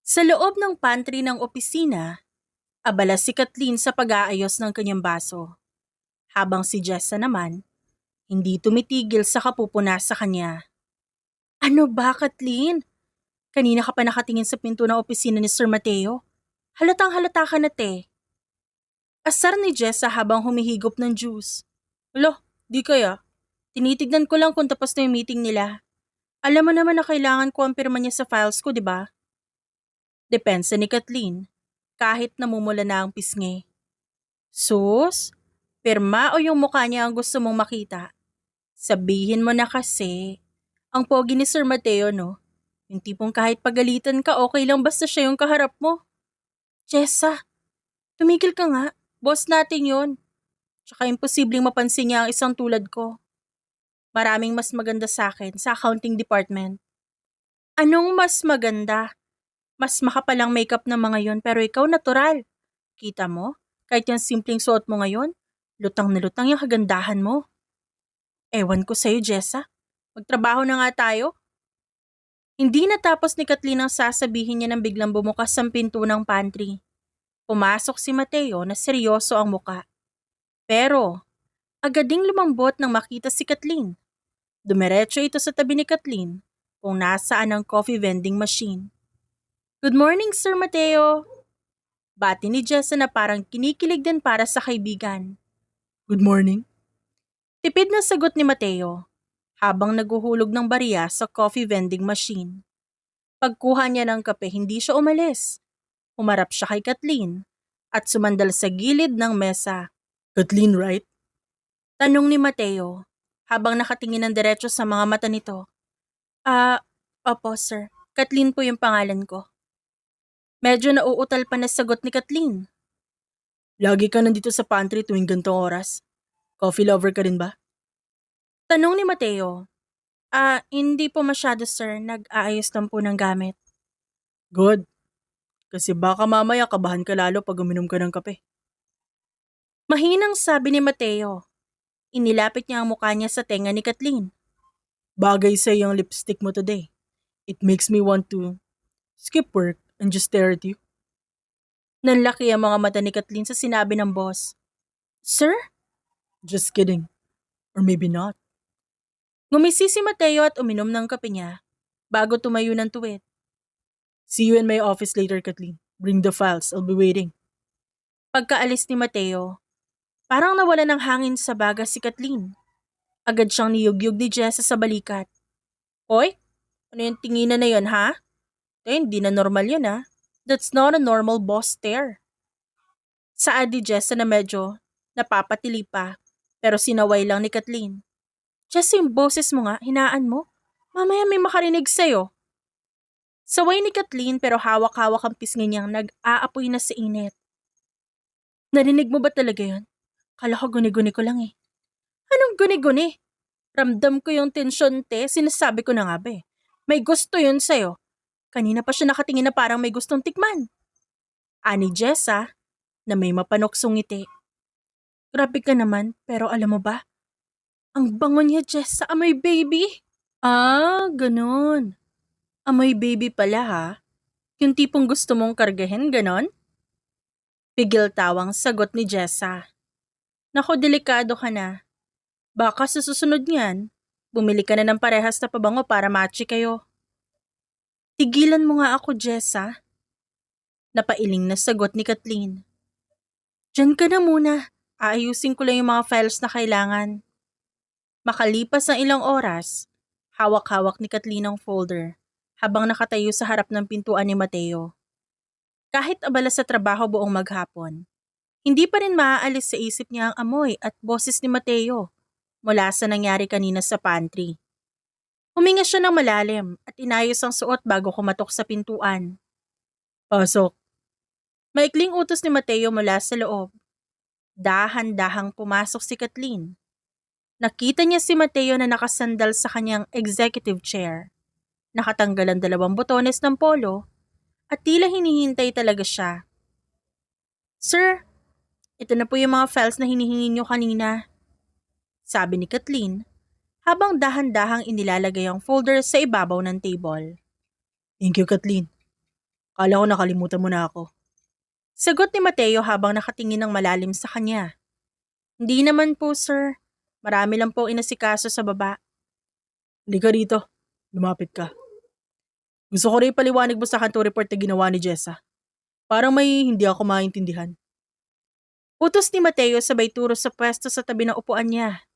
Sa loob ng pantry ng opisina, abala si Kathleen sa pag-aayos ng kanyang baso, habang si Jessa naman, hindi tumitigil sa kapupuna sa kanya. Ano ba, Kathleen? Kanina ka pa nakatingin sa pinto ng opisina ni Sir Mateo. Halatang halata ka na, te. Asar ni Jessa habang humihigop ng juice. Lo, di kaya. Tinitignan ko lang kung tapos na yung meeting nila. Alam mo naman na kailangan ko ang pirma niya sa files ko, di ba? Depensa ni Kathleen, kahit namumula na ang pisngi. Sus, pirma o yung mukha niya ang gusto mong makita? Sabihin mo na kasi. Ang pogi ni Sir Mateo, no? Yung tipong kahit pagalitan ka, okay lang basta siya yung kaharap mo. Jessa, tumigil ka nga. Boss natin yun. Tsaka imposibleng mapansin niya ang isang tulad ko. Maraming mas maganda sa akin sa accounting department. Anong mas maganda? Mas makapalang makeup ng mga yon pero ikaw natural. Kita mo? Kahit yung simpleng suot mo ngayon, lutang na lutang yung kagandahan mo. Ewan ko sa'yo, Jessa. Magtrabaho na nga tayo. Hindi natapos ni Kathleen ang sasabihin niya nang biglang bumukas ang pinto ng pantry. Pumasok si Mateo na seryoso ang muka. Pero, agad ding lumambot nang makita si Kathleen. Dumiretso ito sa tabi ni Kathleen kung nasaan ang coffee vending machine. Good morning, Sir Mateo. Bati ni Jessa na parang kinikilig din para sa kaibigan. Good morning. Tipid na sagot ni Mateo habang naguhulog ng barya sa coffee vending machine. Pagkuha niya ng kape, hindi siya umalis. Humarap siya kay Kathleen at sumandal sa gilid ng mesa. Kathleen, right? Tanong ni Mateo habang nakatingin ng diretso sa mga mata nito. Opo sir. Kathleen po yung pangalan ko. Medyo nauutal pa na sagot ni Kathleen. Lagi ka nandito sa pantry tuwing gantong oras. Coffee lover ka rin ba? Tanong ni Mateo. Hindi po masyado sir. Nag-aayos lang po ng gamit. Good. Kasi baka mamaya kabahan ka lalo pag uminom ka ng kape. Mahinang sabi ni Mateo. Inilapit niya ang mukha niya sa tenga ni Kathleen. Bagay sa yung lipstick mo today. It makes me want to skip work and just stare at you. Nanlaki ang mga mata ni Kathleen sa sinabi ng boss. Sir? Just kidding. Or maybe not. Ngumisi si Mateo at uminom ng kape niya bago tumayo ng tuwid. See you in my office later, Kathleen. Bring the files. I'll be waiting. Pagkaalis ni Mateo, parang nawala ng hangin sa baga si Kathleen. Agad siyang niyugyug ni Jessa sa balikat. Hoy, ano yung tinginan na yun, ha? Hindi na normal yun, ha? That's not a normal boss stare. Saad ni Jessa na medyo napapatili pa, pero sinaway lang ni Kathleen. Jessa, yung boses mo nga, hinaan mo. Mamaya may makarinig sa'yo. Saway ni Kathleen pero hawak-hawak ang pisngi niyang nag-aapoy na sa init. Narinig mo ba talaga yun? Kala ko guni-guni ko lang eh. Anong guni-guni? Ramdam ko yung tensyon, te. Sinasabi ko na nga ba eh. May gusto yun sa'yo. Kanina pa siya nakatingin na parang may gustong tikman. Ani Jessa, na may mapanoksong ngiti. Grabe ka naman, pero alam mo ba? Ang bango niya, Jessa, amoy baby. Ganun. Amoy baby pala ha. Yung tipong gusto mong kargahin, ganon? Pigil tawang sagot ni Jessa. Naku, delikado ka na. Baka sa susunod niyan, bumili ka na ng parehas na pabango para matchy kayo. Tigilan mo nga ako, Jessa. Napailing na sagot ni Kathleen. Diyan ka na muna. Aayusin ko lang yung mga files na kailangan. Makalipas ang ilang oras, hawak-hawak ni Kathleen ang folder habang nakatayo sa harap ng pintuan ni Mateo. Kahit abala sa trabaho buong maghapon, hindi pa rin maaalis sa isip niya ang amoy at boses ni Mateo mula sa nangyari kanina sa pantry. Huminga siya ng malalim at inayos ang suot bago kumatok sa pintuan. Pasok. Maikling utos ni Mateo mula sa loob. Dahan-dahang pumasok si Kathleen. Nakita niya si Mateo na nakasandal sa kanyang executive chair. Nakatanggal ang 2 botones ng polo at tila hinihintay talaga siya. Sir, ito na po yung mga files na hinihingi niyo kanina. Sabi ni Kathleen habang dahan-dahang inilalagay ang folder sa ibabaw ng table. Thank you, Kathleen. Kala ko nakalimutan mo na ako. Sagot ni Mateo habang nakatingin ng malalim sa kanya. Hindi naman po, sir. Marami lang po inasikaso sa baba. Halika rito. Lumapit ka. Gusto ko rin paliwanag mo sa kanto report na ginawa ni Jessa. Parang may hindi ako maintindihan. Utos ni Mateo sabay turo sa pwesto sa tabi ng upuan niya.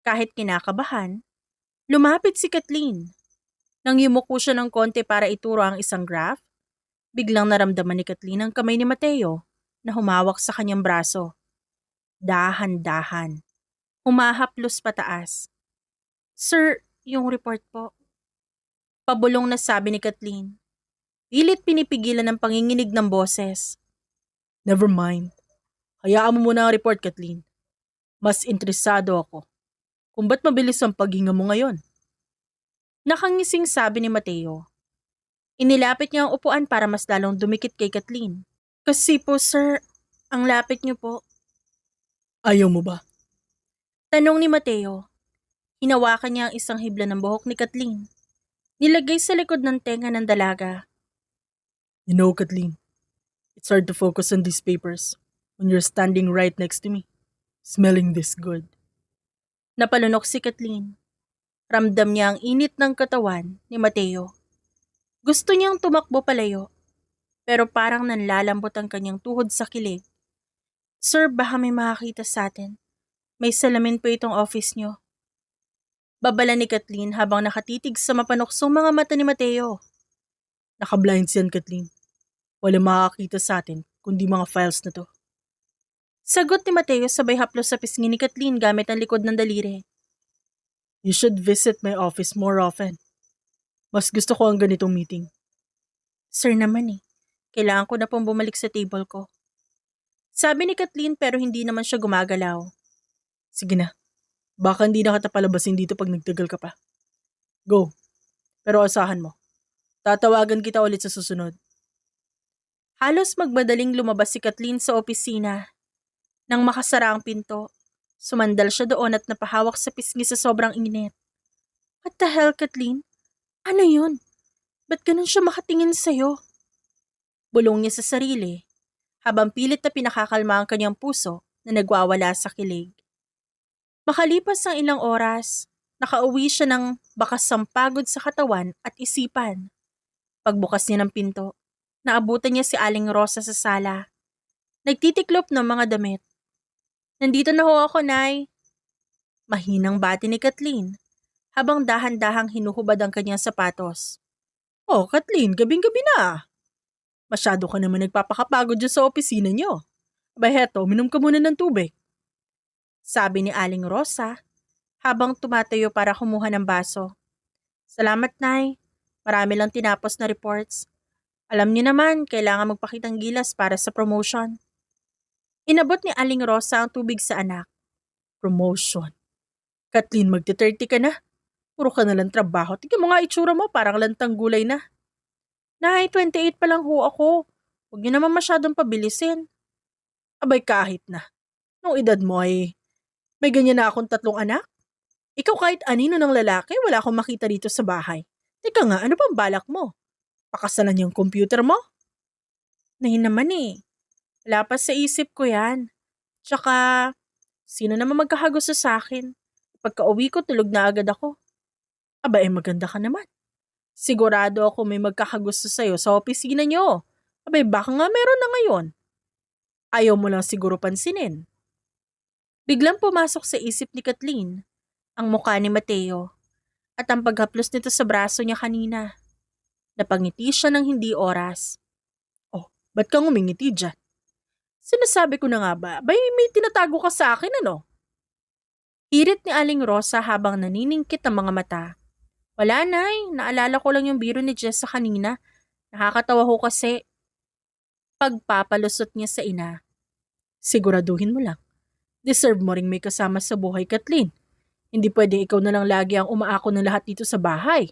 Kahit kinakabahan, lumapit si Kathleen. Nang yumuko siya ng konti para ituro ang isang graph, biglang naramdaman ni Kathleen ang kamay ni Mateo na humawak sa kanyang braso. Dahan-dahan. Humahaplos pataas. Sir, yung report po. Pabulong na sabi ni Kathleen. Pilit pinipigilan ng panginginig ng boses. Never mind. Hayaan mo muna ang report, Kathleen. Mas interesado ako kung ba't mabilis ang paghinga mo ngayon. Nakangising sabi ni Mateo. Inilapit niya ang upuan para mas lalong dumikit kay Kathleen. Kasi po, sir, ang lapit niyo po. Ayaw mo ba? Tanong ni Mateo. Hinawakan niya ang isang hibla ng buhok ni Kathleen. Nilagay sa likod ng tenga ng dalaga. You know, Kathleen, it's hard to focus on these papers when you're standing right next to me, smelling this good. Napalunok si Kathleen. Ramdam niya ang init ng katawan ni Mateo. Gusto niyang tumakbo palayo, pero parang nanlalambot ang kanyang tuhod sa kilig. Sir, baka may makakita sa atin. May salamin po itong office niyo. Babala ni Kathleen habang nakatitig sa mapanuksong mga mata ni Mateo. Naka-blinds yan, Kathleen. Wala makakakita sa atin kundi mga files na to. Sagot ni Mateo sabay haplos sa pisngi ni Kathleen gamit ang likod ng daliri. You should visit my office more often. Mas gusto ko ang ganitong meeting. Sir naman kailangan ko na pong bumalik sa table ko. Sabi ni Kathleen pero hindi naman siya gumagalaw. Sige na. Baka hindi na kita palabasin dito pag nagtagal ka pa. Go. Pero asahan mo. Tatawagan kita ulit sa susunod. Halos magmadaling lumabas si Kathleen sa opisina. Nang makasara ang pinto, sumandal siya doon at napahawak sa pisngi sa sobrang init. What the hell, Kathleen? Ano yun? Ba't ganun siya makatingin sa'yo? Bulong niya sa sarili, habang pilit na pinakakalma ang kanyang puso na nagwawala sa kilig. Makalipas ang ilang oras, nakauwi siya ng bakas sampagod sa katawan at isipan. Pagbukas niya ng pinto, naabutan niya si Aling Rosa sa sala. Nagtitiklop ng mga damit. Nandito na ho ako, Nay. Mahinang bati ni Kathleen habang dahan-dahang hinuhubad ang kanyang sapatos. Oh, Kathleen, gabing-gabi na. Masyado ka naman nagpapakapagod dyan sa opisina niyo. Abay heto, minom ka muna ng tubig. Sabi ni Aling Rosa habang tumatayo para kumuha ng baso. Salamat, Nay. Marami lang tinapos na reports. Alam niyo naman, kailangan magpakitang gilas para sa promotion. Inabot ni Aling Rosa ang tubig sa anak. Promotion. Kathleen, magti-30 ka na. Puro ka na lang trabaho. Tingnan mo nga itsura mo, parang lantang gulay na. Nay, 28 pa lang ho ako. Huwag niyo naman masyadong pabilisin. Abay kahit na. Nung edad mo ay may ganyan na akong 3 anak. Ikaw kahit anino ng lalaki, wala akong makita dito sa bahay. Teka nga, ano bang balak mo? Pakasalan yung computer mo? Nay naman wala pa sa isip ko yan. Tsaka, sino naman magkakagusto sa akin? Pagka-uwi ko, tulog na agad ako. Aba maganda ka naman. Sigurado ako may magkakagusto sa'yo sa opisina niyo. Abay baka nga meron na ngayon. Ayaw mo lang siguro pansinin. Biglang pumasok sa isip ni Kathleen ang mukha ni Mateo at ang paghaplos nito sa braso niya kanina. Napangiti siya ng hindi oras. Oh, ba't kang umingiti dyan? Sinasabi ko na nga ba, may tinatago ka sa akin ano? Hirit ni Aling Rosa habang naniningkit ang mga mata. Wala, Nay. Naalala ko lang yung biro ni Jess sa kanina. Nakakatawa ho kasi. Pagpapalusot niya sa ina. Siguraduhin mo lang. Deserve mo ring may kasama sa buhay, Kathleen. Hindi pwedeng ikaw na lang lagi ang umaako ng lahat dito sa bahay.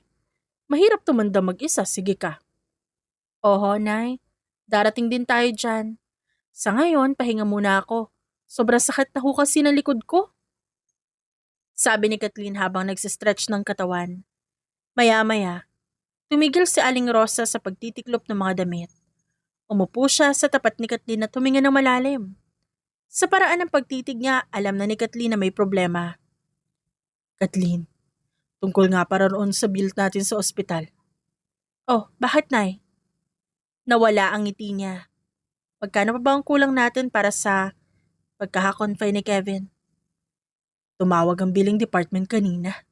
Mahirap tumanda mag-isa, sige ka. Oho, Nay. Darating din tayo dyan. Sa ngayon, pahinga muna ako. Sobrang sakit na ho kasi ng likod ko. Sabi ni Kathleen habang nagsistretch ng katawan. Maya-maya, Tumigil si Aling Rosa sa pagtitiklop ng mga damit. Umupo siya sa tapat ni Kathleen at huminga ng malalim. Sa paraan ng pagtitig niya, alam na ni Kathleen na may problema. Kathleen, tungkol nga para roon sa bill natin sa ospital. Oh, bakit, Nay? Nawala ang ngiti niya. Magkano pa ba ang kulang natin para sa pagkaka-confine ni Kevin? Tumawag ang billing department kanina.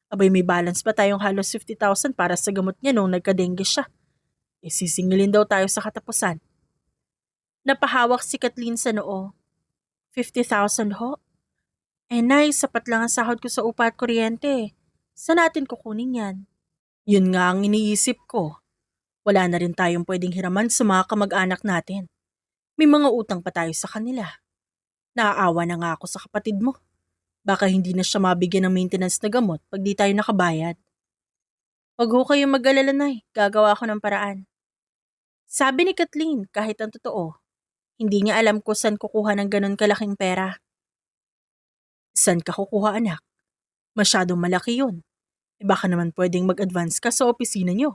Abay, may balance pa tayong halos 50,000 para sa gamot niya nung nagka-dengue siya. Sisingilin daw tayo sa katapusan. Napahawak si Kathleen sa noo. 50,000 ho? Nay, sapat lang ang sahod ko sa upa at kuryente. Saan natin kukunin yan? Yun nga ang iniisip ko. Wala na rin tayong pwedeng hiraman sa mga kamag-anak natin. May mga utang pa tayo sa kanila. Naaawa na nga ako sa kapatid mo. Baka hindi na siya mabigyan ng maintenance na gamot pag di tayo nakabayad. Huwag ho kayong mag-alala, Nay. Gagawa ko ng paraan. Sabi ni Kathleen kahit ang totoo. Hindi niya alam kung saan kukuha ng ganun kalaking pera. Saan ka kukuha, anak? Masyadong malaki yun. Baka naman pwedeng mag-advance ka sa opisina niyo.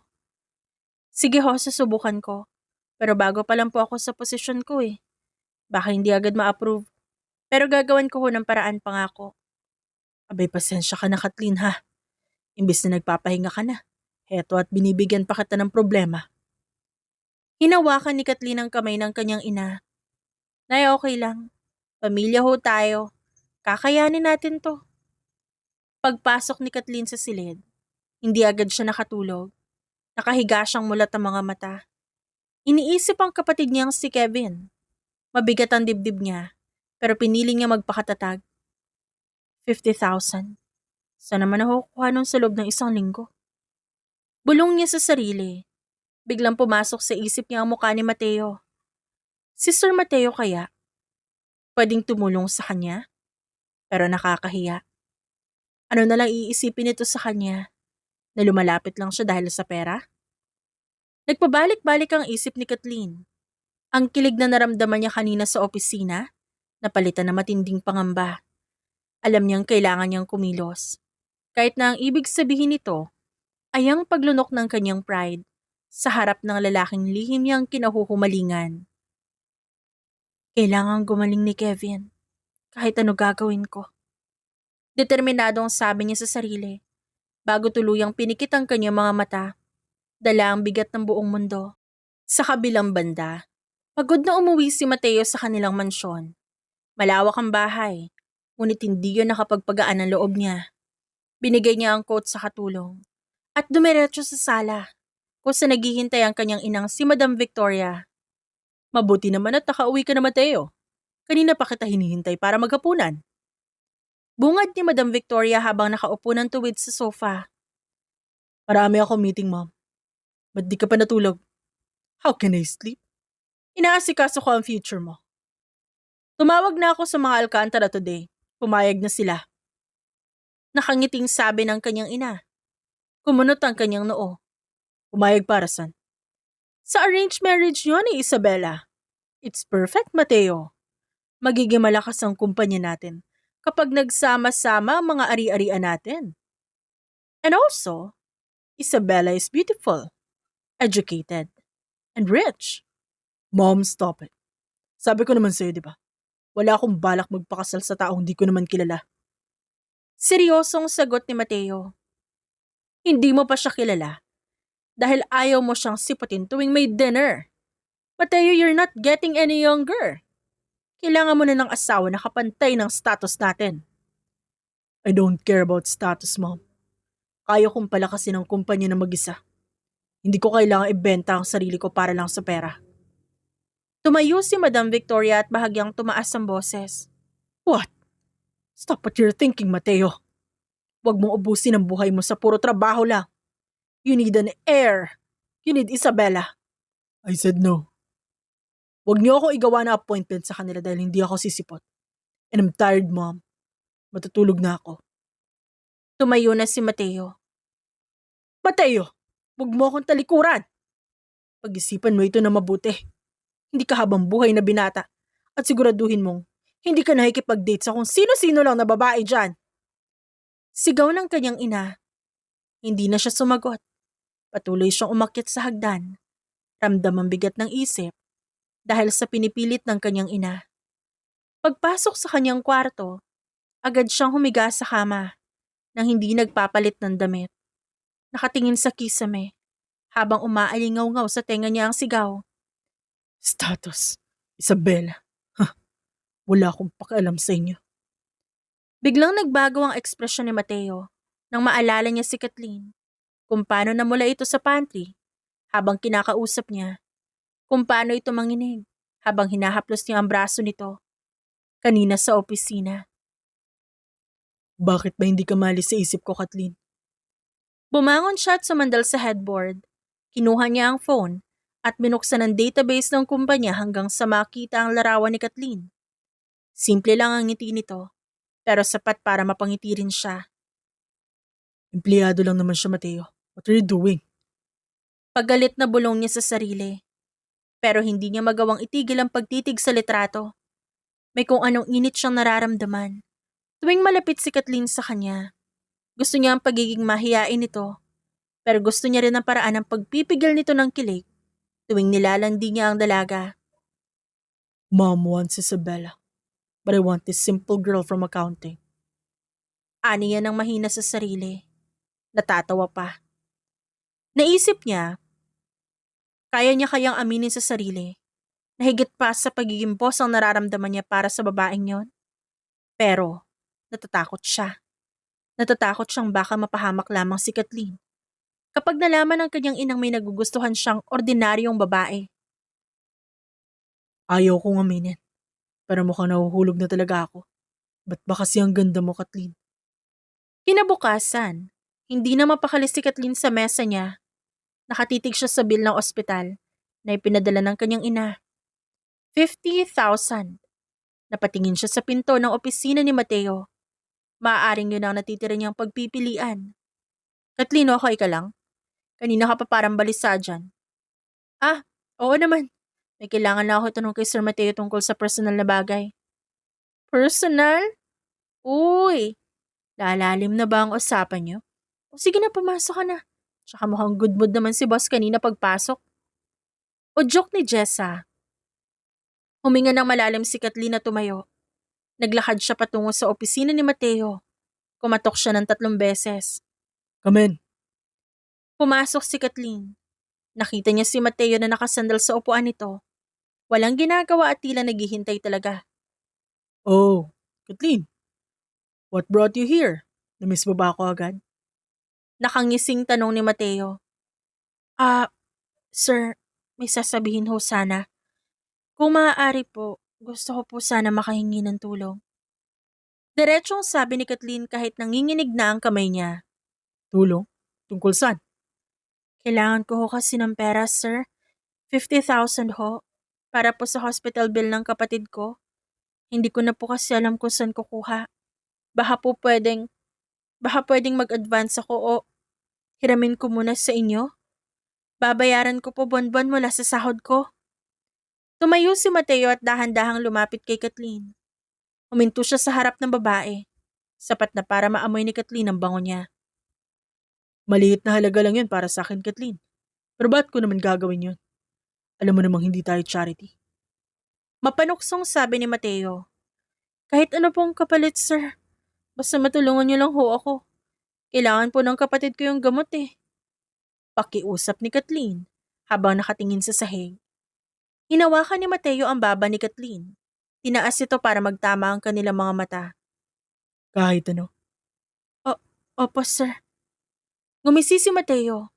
Sige ho, susubukan ko. Pero bago pa lang po ako sa posisyon ko eh. Baka hindi agad ma-approve. Pero gagawan ko ho ng paraan pangako. Abay, pasensya ka na, Kathleen, ha? Imbis na nagpapahinga ka na. Heto at binibigyan pa kita ng problema. Hinawakan ni Kathleen ang kamay ng kanyang ina. Nay, okay lang. Pamilya ho tayo. Kakayanin natin to. Pagpasok ni Kathleen sa silid, hindi agad siya nakatulog. Nakahiga siyang mulat ang mga mata. Iniisip ang kapatid niyang si Kevin. Mabigat ang dibdib niya, pero pinili niya magpakatatag. 50,000. Saan naman nakukuha nun sa loob ng isang linggo? Bulong niya sa sarili. Biglang pumasok sa isip niya ang mukha ni Mateo. Si Sir Mateo kaya? Pwedeng tumulong sa kanya? Pero nakakahiya. Ano na lang iisipin nito sa kanya? Na lumalapit lang siya dahil sa pera? Nagpabalik-balik ang isip ni Kathleen. Ang kilig na naramdaman niya kanina sa opisina, napalitan na matinding pangamba. Alam niyang kailangan niyang kumilos. Kahit na ang ibig sabihin nito ay ang paglunok ng kanyang pride sa harap ng lalaking lihim niyang kinahuhumalingan. Kailangan gumaling ni Kevin, kahit ano gagawin ko. Determinado ang sabi niya sa sarili, bago tuluyang pinikit ang kanyang mga mata, dala ang bigat ng buong mundo. Sa kabilang banda, pagod na umuwi si Mateo sa kanilang mansyon. Malawak ang bahay, ngunit hindi yun nakapagpagaan ang loob niya. Binigay niya ang coat sa katulong at dumiretso sa sala kung saan naghihintay ang kanyang inang si Madam Victoria. Mabuti naman at nakauwi ka na, Mateo. Kanina pa kita hinihintay para maghapunan. Bungad ni Madam Victoria habang nakaupo ng tuwid sa sofa. Marami ako meeting, Mom. Ba't di ka pa natulog? How can I sleep? Inaasikaso ko ang future mo. Tumawag na ako sa mga Alcantara today. Pumayag na sila. Nakangiting sabi ng kanyang ina. Kumunot ang kanyang noo. Pumayag para saan? Sa arranged marriage niyo ni Isabella. It's perfect, Mateo. Magiging malakas ang kumpanya natin kapag nagsama-sama ang mga ari-arian natin. And also, Isabella is beautiful, educated, and rich. Mom, stop it. Sabi ko naman sa'yo, di ba? Wala akong balak magpakasal sa taong di ko naman kilala. Seryosong sagot ni Mateo. Hindi mo pa siya kilala dahil ayaw mo siyang siputin tuwing may dinner. Mateo, you're not getting any younger. Kailangan mo na ng asawa na kapantay ng status natin. I don't care about status, Mom. Kaya kong palakasin ang kumpanya na mag-isa. Hindi ko kailangang ibenta ang sarili ko para lang sa pera. Tumayo si Madam Victoria at bahagyang tumaas ang boses. What? Stop what you're thinking, Mateo. Huwag mong ubusin ang buhay mo sa puro trabaho lang. You need an heir. You need Isabella. I said no. Huwag niyo ako igawa na appointment sa kanila dahil hindi ako sisipot. And I'm tired, Mom. Matutulog na ako. Tumayo na si Mateo. Mateo, huwag mo akong talikuran. Pag-isipan mo ito na mabuti. Hindi ka habang buhay na binata at siguraduhin mong hindi ka nakikipag-date sa kung sino-sino lang na babae dyan. Sigaw ng kanyang ina. Hindi na siya sumagot. Patuloy siyang umakyat sa hagdan. Ramdam ang bigat ng isip dahil sa pinipilit ng kanyang ina. Pagpasok sa kanyang kwarto, agad siyang humiga sa kama nang hindi nagpapalit ng damit. Nakatingin sa kisame habang umaalingaw-ngaw sa tenga niya ang sigaw. Status, Isabela. Wala akong pakialam sa inyo. Biglang nagbago ang ekspresyon ni Mateo nang maalala niya si Kathleen, kung paano namula ito sa pantry habang kinakausap niya, kung paano ito manginig habang hinahaplos niya ang braso nito kanina sa opisina. Bakit ba hindi ka malis sa isip ko, Kathleen? Bumangon siya at sumandal sa headboard. Kinuha niya ang phone at binuksan ang database ng kumpanya hanggang sa makita ang larawan ni Kathleen. Simple lang ang ngiti nito, pero sapat para mapangiti rin siya. Empleyado lang naman siya, Mateo. What are you doing? Paggalit na bulong niya sa sarili. Pero hindi niya magawang itigil ang pagtitig sa litrato. May kung anong init siyang nararamdaman. Tuwing malapit si Kathleen sa kanya, gusto niya ang pagiging mahiyain nito, pero gusto niya rin ang paraan ng pagpipigil nito ng kilig tuwing nilalandi niya ang dalaga. Mom wants Isabela, but I want this simple girl from accounting. Ani niya ng mahina sa sarili. Natatawa pa. Naisip niya, kaya niya kayang aminin sa sarili na higit pa sa pagiging boss ang nararamdaman niya para sa babaeng yon. Pero, natatakot siya. Natatakot siyang baka mapahamak lamang si Kathleen kapag nalaman ng kanyang inang may nagugustuhan siyang ordinaryong babae. Ayaw kong aminin, pero mukhang nahuhulog na talaga ako. Ba't ba kasi ang ganda mo, Kathleen? Kinabukasan, hindi na mapakali si Kathleen sa mesa niya. Nakatitig siya sa bill ng ospital na ipinadala ng kanyang ina. 50,000. Napatingin siya sa pinto ng opisina ni Mateo. Maaaring yun ang natitira niyang pagpipilian. Kathleen, okay ka lang? Kanina ka pa parang balisa dyan. Ah, oo naman. May kailangan lang ako itanong kay Sir Mateo tungkol sa personal na bagay. Personal? Uy, lalalim na ba ang usapan niyo? O sige na, pumasok ka na. Tsaka mukhang good mood naman si boss kanina pagpasok. O joke ni Jessa. Huminga ng malalim si Kathleen na tumayo. Naglakad siya patungo sa opisina ni Mateo. Kumatok siya ng 3 beses. Come in. Pumasok si Kathleen. Nakita niya si Mateo na nakasandal sa upuan nito. Walang ginagawa at tila naghihintay talaga. Oh, Kathleen. What brought you here? Namiss mo ba ako agad? Nakangising tanong ni Mateo. Sir, may sasabihin ho sana. Kung maaari po, gusto ko po sana makahingi ng tulong. Diretsong sabi ni Kathleen kahit nanginginig na ang kamay niya. Tulong? Tungkol saan? Kailangan ko ho kasi ng pera, sir. 50,000 ho. Para po sa hospital bill ng kapatid ko. Hindi ko na po kasi alam kung saan kukuha. Baka pwedeng mag-advance ako o hiramin ko muna sa inyo. Babayaran ko po buwan-buwan mula sa sahod ko. Tumayo si Mateo at dahan-dahang lumapit kay Kathleen. Huminto siya sa harap ng babae. Sapat na para maamoy ni Kathleen ang bango niya. Maliit na halaga lang yun para sa akin, Kathleen. Pero ba't ko naman gagawin yun? Alam mo namang hindi tayo charity. Mapanuksong sabi ni Mateo. Kahit ano pong kapalit, sir. Basta matulungan niyo lang ho ako. Kailangan po ng kapatid ko yung gamot eh. Pakiusap ni Kathleen habang nakatingin sa sahig. Hinawakan ni Mateo ang baba ni Kathleen. Tinaas ito para magtama ang kanilang mga mata. Kahit ano. Opo, sir. Ngumisi si Mateo.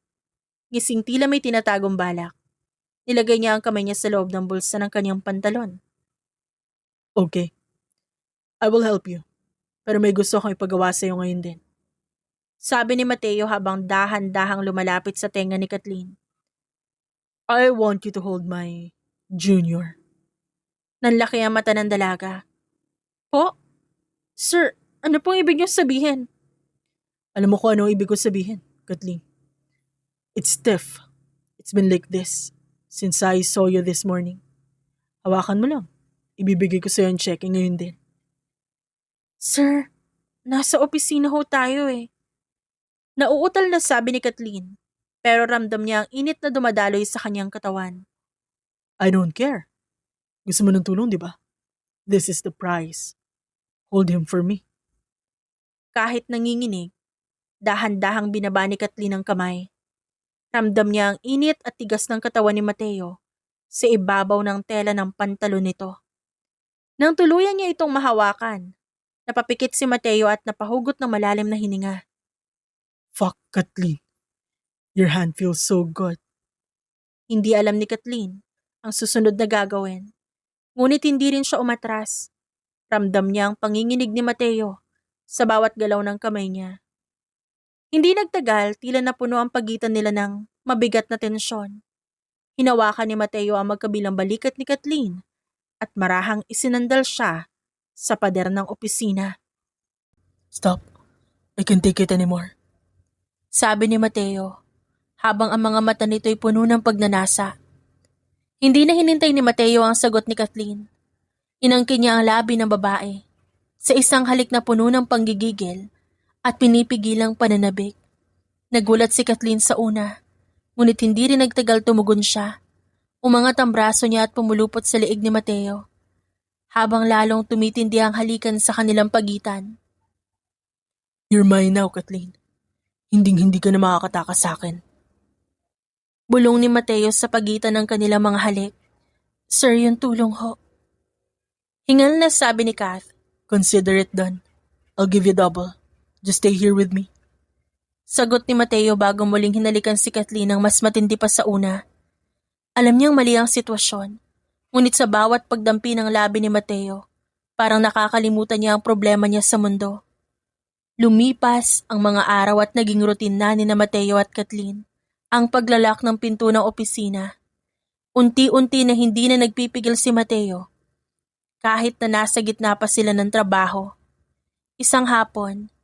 Gising tila may tinatagong balak. Nilagay niya ang kamay niya sa loob ng bulsa ng kanyang pantalon. Okay. I will help you. Pero may gusto akong ipagawa sa'yo ngayon din. Sabi ni Mateo habang dahan-dahang lumalapit sa tenga ni Kathleen. I want you to hold my junior. Nanlaki ang mata ng dalaga. Po? Sir, ano pong ibig niyo sabihin? Alam mo kung ano ang ibig ko sabihin, Kathleen. It's stiff. It's been like this since I saw you this morning. Hawakan mo lang. Ibibigay ko sa'yo ang cheque ngayon din. Sir, nasa opisina ho tayo eh. Nauutal na sabi ni Kathleen. pero ramdam niya ang init na dumadaloy sa kanyang katawan. I don't care. Gusto mo ng tulong, di ba? This is the prize. Hold him for me. Kahit nanginginig, dahan-dahang binaba ni Kathleen ang kamay. Ramdam niya ang init at tigas ng katawan ni Mateo sa ibabaw ng tela ng pantalon nito. Nang tuluyan niya itong mahawakan, napapikit si Mateo at napahugot ng malalim na hininga. Fuck, Kathleen. Your hand feels so good. Hindi alam ni Kathleen ang susunod na gagawin. Ngunit hindi rin siya umatras. Ramdam niya ang panginginig ni Mateo sa bawat galaw ng kamay niya. Hindi nagtagal, tila napuno ang pagitan nila ng mabigat na tensyon. Hinawakan ni Mateo ang magkabilang balikat ni Kathleen at marahang isinandal siya sa pader ng opisina. Stop. I can't take it anymore. Sabi ni Mateo, habang ang mga mata nito'y puno ng pagnanasa. Hindi na hinintay ni Mateo ang sagot ni Kathleen. Inangkin niya ang labi ng babae sa isang halik na puno ng panggigigil at pinipigilang pananabik. Nagulat si Kathleen sa una, ngunit hindi rin nagtagal tumugon siya. Umangat ang braso niya at pumulupot sa liig ni Mateo, habang lalong tumitindi ang halikan sa kanilang pagitan. You're mine now, Kathleen. Hinding-hindi ka na makakatakas sa akin. Bulong ni Mateo sa pagitan ng kanilang mga halik. Sir, yung tulong ho. Hingal na sabi ni Kath. Consider it done. I'll give you double. Just stay here with me. Sagot ni Mateo bago muling hinalikan si Kathleen ng mas matindi pa sa una. Alam niyang mali ang sitwasyon, ngunit sa bawat pagdampi ng labi ni Mateo, parang nakakalimutan niya ang problema niya sa mundo. Lumipas ang mga araw at naging routine na ni Mateo at Kathleen ang paglalak ng pinto ng opisina. Unti-unti na hindi na nagpipigil si Mateo, kahit na nasa gitna pa sila ng trabaho. Isang hapon,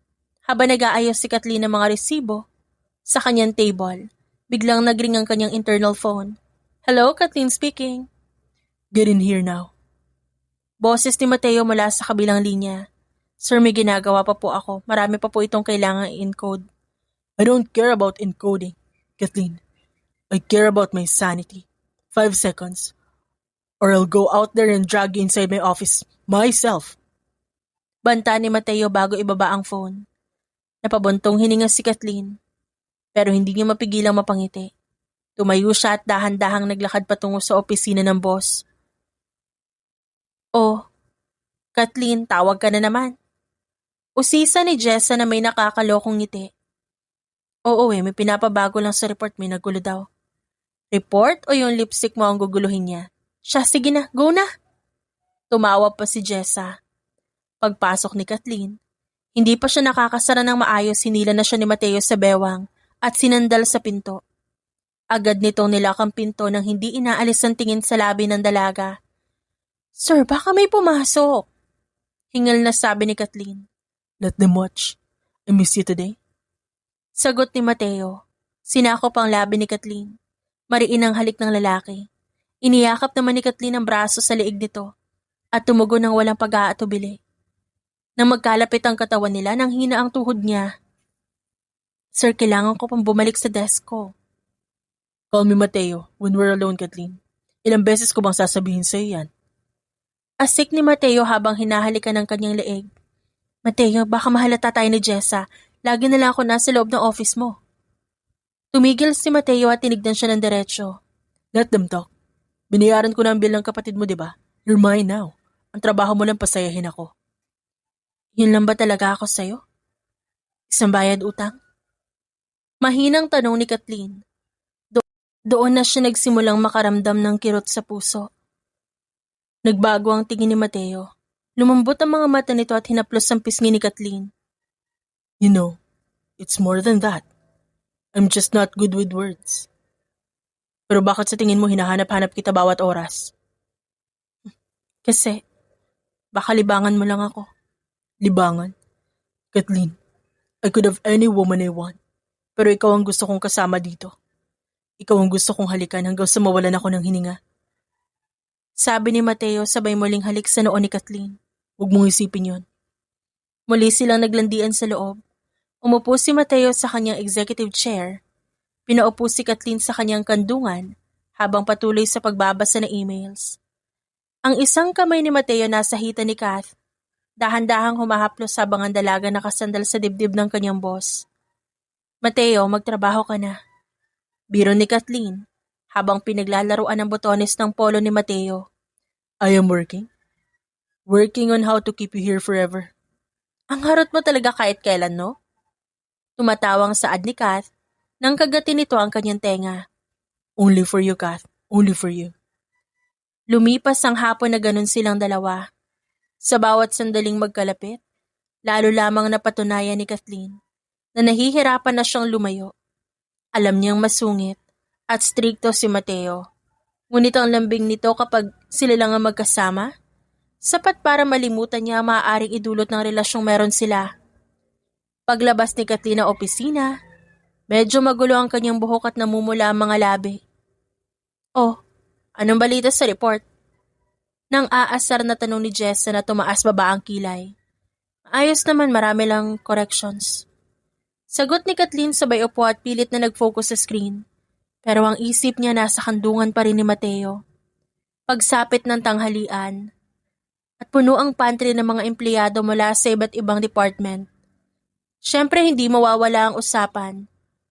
habang nag-aayos si Kathleen ng mga resibo sa kanyang table, biglang nagring ang kanyang internal phone. Hello, Kathleen speaking. Get in here now. Boses ni Mateo mula sa kabilang linya. Sir, may ginagawa pa po ako. Marami pa po itong kailangang i-encode. I don't care about encoding, Kathleen. I care about my sanity. 5 seconds. Or I'll go out there and drag you inside my office myself. Banta ni Mateo bago ibaba ang phone. Napabuntong hininga si Kathleen, pero hindi niya mapigilang mapangiti. Tumayo siya at dahan-dahang naglakad patungo sa opisina ng boss. Oh, Kathleen, tawag ka na naman. Usisa ni Jessa na may nakakalokong ngiti. Oo may pinapabago lang sa report, may nagulo daw. Report o yung lipstick mo ang guguluhin niya? Siya, sige na, go na. Tumawa pa si Jessa. Pagpasok ni Kathleen, hindi pa siya nakakasara ng maayos, hinila na siya ni Mateo sa bewang at sinandal sa pinto. Agad nitong nilakang pinto nang hindi inaalis ang tingin sa labi ng dalaga. Sir, baka may pumasok. Hingal na sabi ni Kathleen. Let them watch. I miss you today. Sagot ni Mateo. Sinakop ang labi ni Kathleen. Mariin ang halik ng lalaki. Iniyakap naman ni Kathleen ang braso sa liig nito at tumugon ng walang pag-aatubili. Nang magkalapit ang katawan nila, nang hina ang tuhod niya. Sir, kailangan ko pang bumalik sa desk ko. Call me Mateo when we're alone, Kathleen. Ilang beses ko bang sasabihin sa'yo yan? Asik ni Mateo habang hinahalikan ng kanyang leeg. Mateo, baka mahalata tayo ni Jessa. Lagi na lang ako nasa loob ng office mo. Tumigil si Mateo at tinignan siya ng diretsyo. Let them talk. Binayaran ko na ang bill ng kapatid mo, di ba? You're mine now. Ang trabaho mo lang pasayahin ako. Yun lang ba talaga ako sa'yo? Isang bayad utang? Mahinang tanong ni Kathleen. Doon na siya nagsimulang makaramdam ng kirot sa puso. Nagbago ang tingin ni Mateo. Lumambot ang mga mata nito at hinaplos ang pisngi ni Kathleen. You know, it's more than that. I'm just not good with words. Pero bakit sa tingin mo hinahanap-hanap kita bawat oras? Kasi, baka libangan mo lang ako. Libangan? Kathleen, I could have any woman I want. Pero ikaw ang gusto kong kasama dito. Ikaw ang gusto kong halikan hanggang sa mawalan ako ng hininga. Sabi ni Mateo sabay muling halik sa noo ni Kathleen. Huwag mong isipin yon. Muli silang naglandian sa loob. Umupo si Mateo sa kanyang executive chair. Pinaupo si Kathleen sa kanyang kandungan habang patuloy sa pagbabasa ng emails. Ang isang kamay ni Mateo nasa hita ni Kath, dahan-dahang humahaplos habang ang dalaga nakasandal sa dibdib ng kanyang boss. Mateo, magtrabaho ka na. Biro ni Kathleen habang pinaglalaruan ang botones ng polo ni Mateo. I am working. Working on how to keep you here forever. Ang harot mo talaga kahit kailan, no? Tumatawang saad ni Kath nang kagatin nito ang kanyang tenga. Only for you, Kath. Only for you. Lumipas ang hapon na ganun silang dalawa. Sa bawat sandaling magkalapit, lalo lamang napatunayan ni Kathleen na nahihirapan na siyang lumayo. Alam niyang masungit at strikto si Mateo. Ngunit ang lambing nito kapag sila lang ang magkasama, sapat para malimutan niya ang maaaring idulot ng relasyong meron sila. Paglabas ni Kathleen ng opisina, medyo magulo ang kanyang buhok at namumula ang mga labi. Oh, anong balita sa report? Nang aasar na tanong ni Jessa na tumaas baba ang kilay. Ayos naman, marami lang corrections. Sagot ni Kathleen sabay upo at pilit na nag-focus sa screen. Pero ang isip niya nasa kandungan pa rin ni Mateo. Pagsapit ng tanghalian, at puno ang pantry ng mga empleyado mula sa iba't ibang department. Siyempre hindi mawawala ang usapan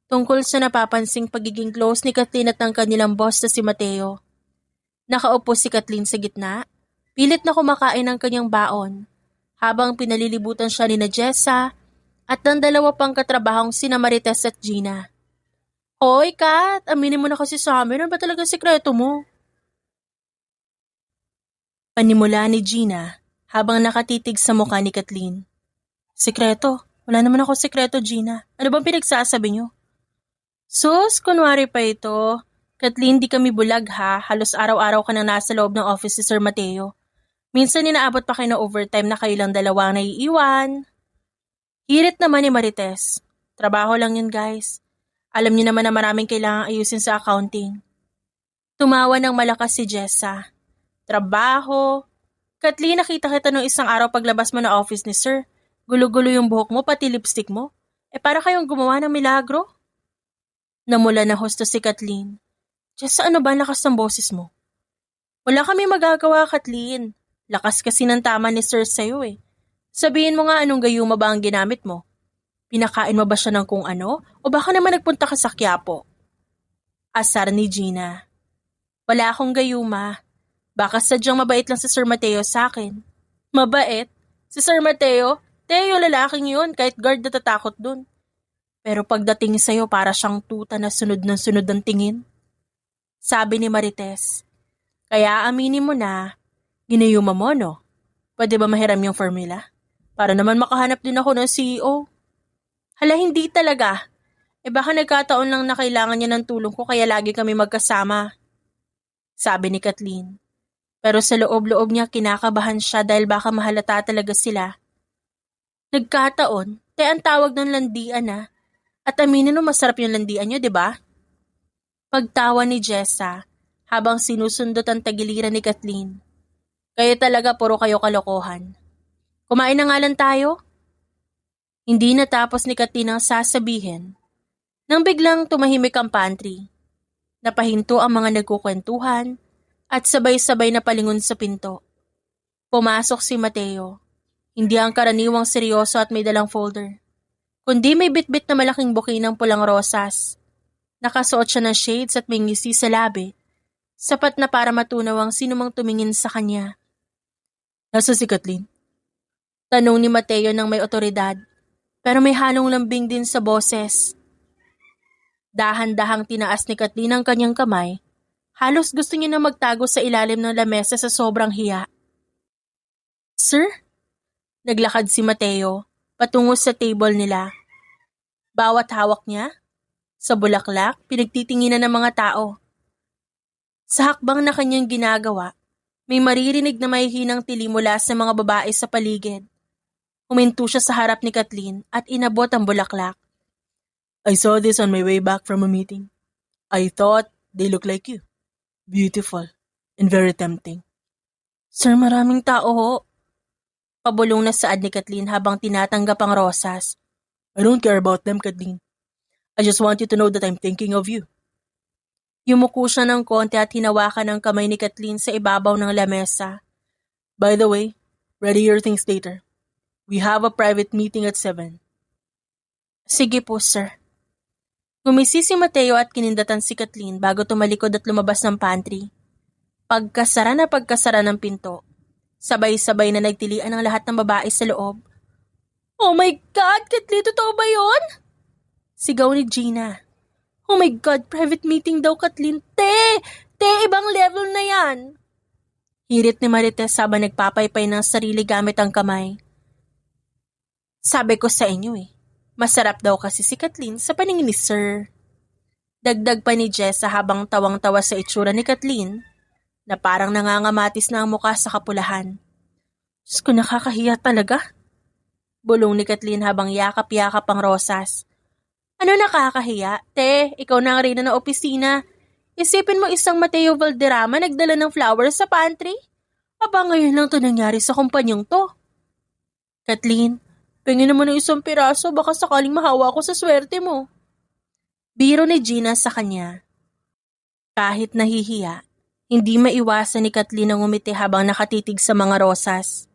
tungkol sa napapansing pagiging close ni Kathleen at ng kanilang boss na si Mateo. Nakaupo si Kathleen sa gitna, pilit na kumakain ng kanyang baon, habang pinalilibutan siya ni Jessa at ng dalawa pang katrabahong sina Marites at Gina. Hoy, Kat! Aminin mo na kasi sa amin, ano ba talaga sikreto mo? Panimula ni Gina habang nakatitig sa mukha ni Kathleen. Sikreto? Wala naman ako sikreto, Gina. Ano bang pinagsasabi niyo? Sus, kunwari pa ito. Kathleen, di kami bulag ha. Halos araw-araw ka nang nasa loob ng office si Sir Mateo. Minsan inaabot pa kayo ng overtime na kayo lang dalawa ang naiiwan. Hirit naman ni Marites. Trabaho lang yun, guys. Alam niyo naman na maraming kailangang ayusin sa accounting. Tumawa ng malakas si Jessa. Trabaho. Kathleen, nakita kita nung isang araw paglabas mo na office ni Sir. Gulo-gulo yung buhok mo, pati lipstick mo. Para kayong gumawa ng milagro. Namula na husto si Kathleen. Jessa, ano ba ang lakas ng boses mo? Wala kami magagawa, Kathleen. Lakas kasi ng tama ni Sir sa'yo eh. Sabihin mo nga anong gayuma ba ang ginamit mo? Pinakain mo ba siya ng kung ano? O baka naman nagpunta ka sa Quiapo? Asar ni Gina. Wala akong gayuma. Baka sadyang mabait lang si Sir Mateo sa akin. Mabait? Si Sir Mateo? Teo, lalaking yun. Kahit guard natatakot dun. Pero pagdating sa'yo para siyang tuta na sunod ng sunod ng tingin. Sabi ni Marites. Kaya aminin mo na, ginayuma mo no? Pwede ba mahiram yung formula? Para naman makahanap din ako ng CEO. Hala, hindi talaga. Baka nagkataon lang na kailangan niya ng tulong ko kaya lagi kami magkasama. Sabi ni Kathleen. Pero sa loob-loob niya kinakabahan siya dahil baka mahalata talaga sila. Nagkataon, ang tawag ng landian na. At aminin mo masarap yung landian niyo, di ba? Pagtawa ni Jessa habang sinusundot ang tagiliran ni Kathleen. Kayo talaga puro kayo kalokohan. Kumain na nga lang tayo? Hindi natapos ni Kathleen ang sasabihin nang biglang tumahimik ang pantry. Napahinto ang mga nagkukwentuhan at sabay-sabay na palingon sa pinto. Pumasok si Mateo. Hindi ang karaniwang seryoso at may dalang folder, kundi may bitbit na malaking buki ng pulang rosas. Nakasuot siya ng shades at may ngisi sa labi, sapat na para matunaw ang sinumang tumingin sa kanya. Nasa si Kathleen? Tanong ni Mateo nang may otoridad, pero may halong lambing din sa boses. Dahan-dahang tinaas ni Kathleen ang kanyang kamay. Halos gusto niya na magtago sa ilalim ng lamesa sa sobrang hiya. Sir? Naglakad si Mateo patungo sa table nila. Bawat hawak niya, sa bulaklak, pinagtitinginan ng mga tao. Sa hakbang na kanyang ginagawa, may maririnig na mahihinang tili mula sa mga babae sa paligid. Huminto siya sa harap ni Kathleen at inabot ang bulaklak. I saw this on my way back from a meeting. I thought they look like you. Beautiful and very tempting. Sir, maraming tao ho. Pabulong na saad ni Kathleen habang tinatanggap ang rosas. I don't care about them, Kathleen. I just want you to know that I'm thinking of you. Yumuko siya ng konti at hinawakan ng kamay ni Kathleen sa ibabaw ng lamesa. By the way, ready your things later. We have a private meeting at 7. Sige po, sir. Gumisi si Mateo at kinindatan si Kathleen bago tumalikod at lumabas ng pantry. Pagkasara ng pinto, sabay-sabay na nagtilian ang lahat ng babae sa loob. Oh my God, Kathleen, totoo ba yun? Sigaw ni Gina. Oh my God, private meeting daw, Kathleen. Te, ibang level na yan. Hirit ni Marites habang nagpapaypay ng sarili gamit ang kamay. Sabi ko sa inyo masarap daw kasi si Kathleen sa paningin ni Sir. Dagdag pa ni Jessa habang tawang-tawa sa itsura ni Kathleen na parang nangangamatis na ang mukha sa kapulahan. Diyos ko, nakakahiya talaga. Bulong ni Kathleen habang yakap-yakap ang rosas. Ano nakakahiya? Te, ikaw na ang reyna ng opisina. Isipin mo isang Mateo Valderrama nagdala ng flowers sa pantry? Aba, ngayon lang to nangyari sa kumpanyong to. Kathleen, pingin naman ng isang piraso, baka sakaling mahawa ko sa swerte mo. Biro ni Gina sa kanya. Kahit nahihiya, hindi maiwasan ni Kathleen ang umiti habang nakatitig sa mga rosas.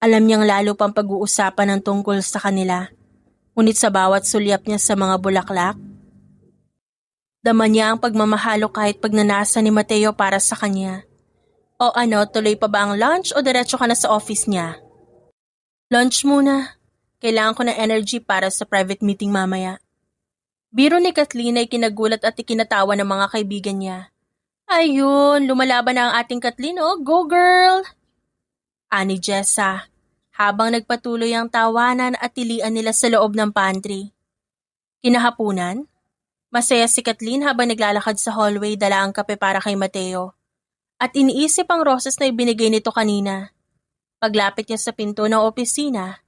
Alam niyang lalo pang pag-uusapan ng tungkol sa kanila. Ngunit sa bawat sulyap niya sa mga bulaklak, dama niya ang pagmamahalo kahit pagnanasa ni Mateo para sa kanya. O ano, tuloy pa ba ang lunch o diretso ka na sa office niya? Lunch muna. Kailangan ko ng energy para sa private meeting mamaya. Biro ni Kathleen ay kinagulat at ikinatawa ng mga kaibigan niya. Ayun, lumalaban na ang ating Kathleen, oh, go girl! Ani Jessa, habang nagpatuloy ang tawanan at tilian nila sa loob ng pantry. Kinahapunan, masaya si Kathleen habang naglalakad sa hallway dala ang kape para kay Mateo. At iniisip ang roses na ibinigay nito kanina. Paglapit niya sa pinto ng opisina,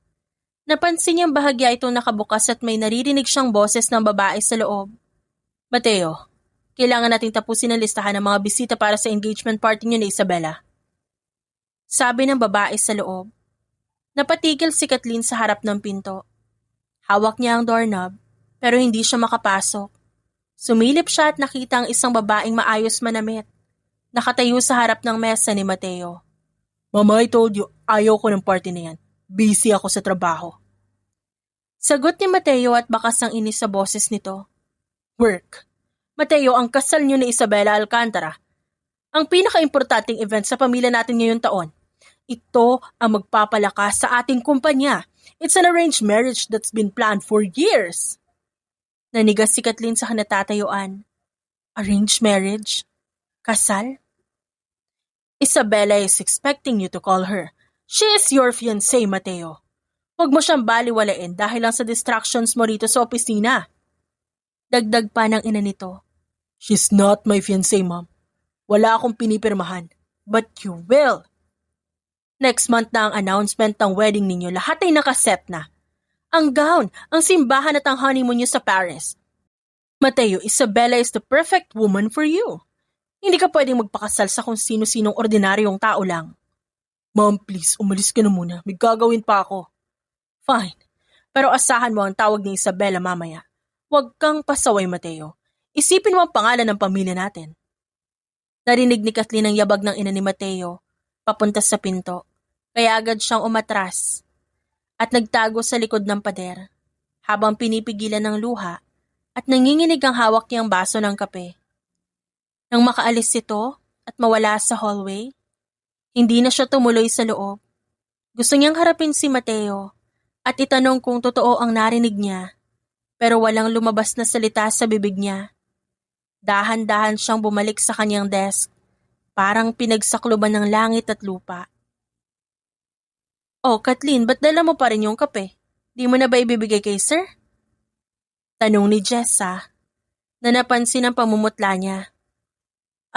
napansin niyang bahagya itong nakabukas at may naririnig siyang boses ng babae sa loob. Mateo, kailangan nating tapusin ang listahan ng mga bisita para sa engagement party niyo ni Isabela. Sabi ng babae sa loob. Napatigil si Kathleen sa harap ng pinto. Hawak niya ang doorknob, pero hindi siya makapasok. Sumilip siya at nakita ang isang babaeng maayos manamit. Nakatayo sa harap ng mesa ni Mateo. Mama, I told you, ayaw ko ng party na yan. Busy ako sa trabaho. Sagot ni Mateo at bakas ang inis sa boses nito. Work. Mateo, ang kasal niyo ni Isabela Alcantara. Ang pinaka-importanting event sa pamilya natin ngayong taon. Ito ang magpapalakas sa ating kumpanya. It's an arranged marriage that's been planned for years. Nanigas si Kathleen sa kanatatayuan. Arranged marriage? Kasal? Isabela is expecting you to call her. She is your fiancé, Mateo. Huwag mo siyang baliwalain dahil lang sa distractions mo rito sa opisina. Dagdag pa ng ina nito. She's not my fiancé, Mom. Wala akong pinipirmahan. But you will. Next month na ang announcement ng wedding ninyo, lahat ay nakaset na. Ang gown, ang simbahan at ang honeymoon niyo sa Paris. Mateo, Isabela is the perfect woman for you. Hindi ka pwedeng magpakasal sa kung sino-sinong ordinaryong tao lang. Mom, please, umalis ka na muna. May gagawin pa ako. Fine. Pero asahan mo ang tawag ni Isabela mamaya. Huwag kang pasaway, Mateo. Isipin mo ang pangalan ng pamilya natin. Narinig ni Kathleen ang yabag ng ina ni Mateo, papunta sa pinto. Kaya agad siyang umatras at nagtago sa likod ng pader habang pinipigilan ng luha at nanginginig ang hawak niyang baso ng kape. Nang makaalis ito at mawala sa hallway, hindi na siya tumuloy sa loob. Gusto niyang harapin si Mateo at itanong kung totoo ang narinig niya, pero walang lumabas na salita sa bibig niya. Dahan-dahan siyang bumalik sa kanyang desk, parang pinagsakluban ng langit at lupa. Oh, Kathleen, ba't dala mo pa rin yung kape? Di mo na ba ibibigay kay sir? Tanong ni Jessa, na napansin ang pamumutla niya.